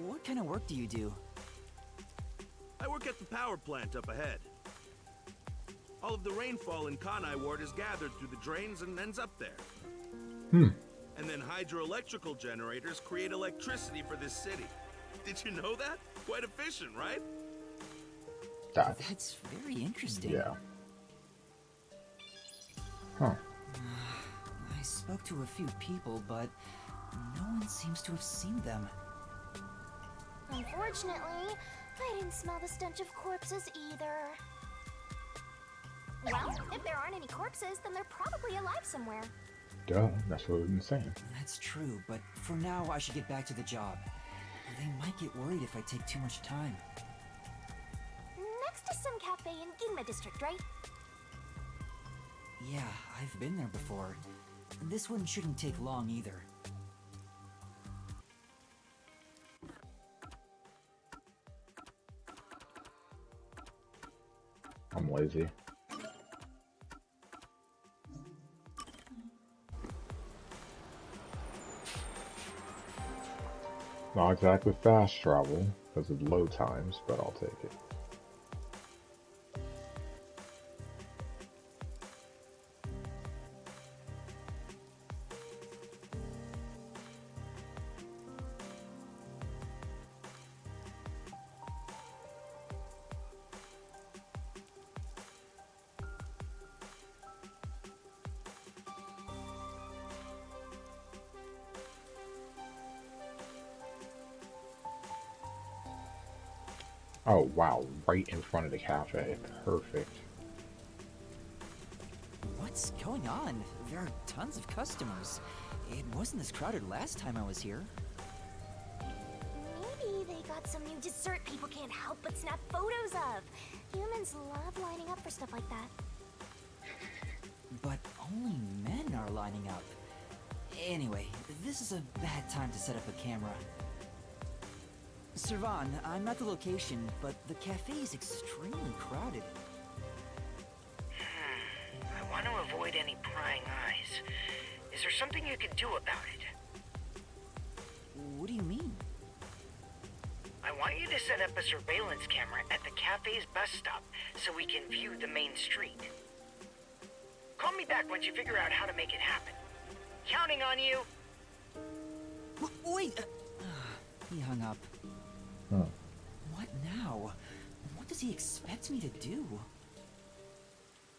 What kind of work do you do? I work at the power plant up ahead. All of the rainfall in Kanai Ward is gathered through the drains and ends up there. And And then hydroelectrical generators create electricity for this city. Did you know that? Quite efficient, right? That's very interesting. Yeah. Huh. I spoke to a few people, but no one seems to have seen them. Unfortunately, I didn't smell the stench of corpses either. Well, if there aren't any corpses, then they're probably alive somewhere. Duh, that's what we've been saying. That's true, but for now I should get back to the job. They might get worried if I take too much time. Next is some cafe in Ginma district, right? Yeah, I've been there before. This one shouldn't take long either. I'm lazy. Not exactly fast travel because of low times, but I'll take it. Oh wow, right in front of the cafe. Perfect. What's going on? There are tons of customers. It wasn't this crowded last time I was here. Maybe they got some new dessert people can't help but snap photos of. Humans love lining up for stuff like that. But only men are lining up. Anyway, this is a bad time to set up a camera. Servan, I'm at the location, but the cafe is extremely crowded. I want to avoid any prying eyes. Is there something you can do about it? What do you mean? I want you to set up a surveillance camera at the cafe's bus stop so we can view the main street. Call me back once you figure out how to make it happen. Counting on you. Wait! He hung up. Huh. What now? What does he expect me to do?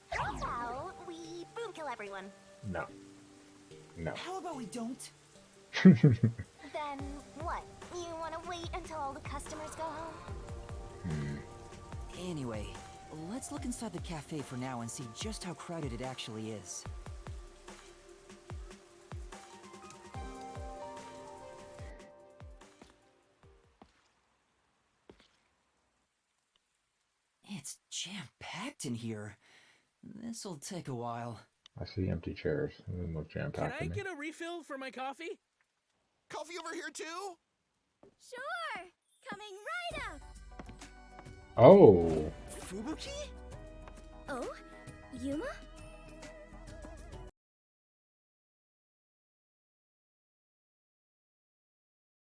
How about we boom kill everyone? No. No. How about we don't? Then what? You want to wait until all the customers go home? Anyway, let's look inside the cafe for now and see just how crowded it actually is. It's jam-packed in here. This'll take a while. I see empty chairs. It doesn't look jam-packed to me. a refill for my coffee? Coffee over here too? Sure! Coming right up! Oh! Fubuki? Oh? Yuma?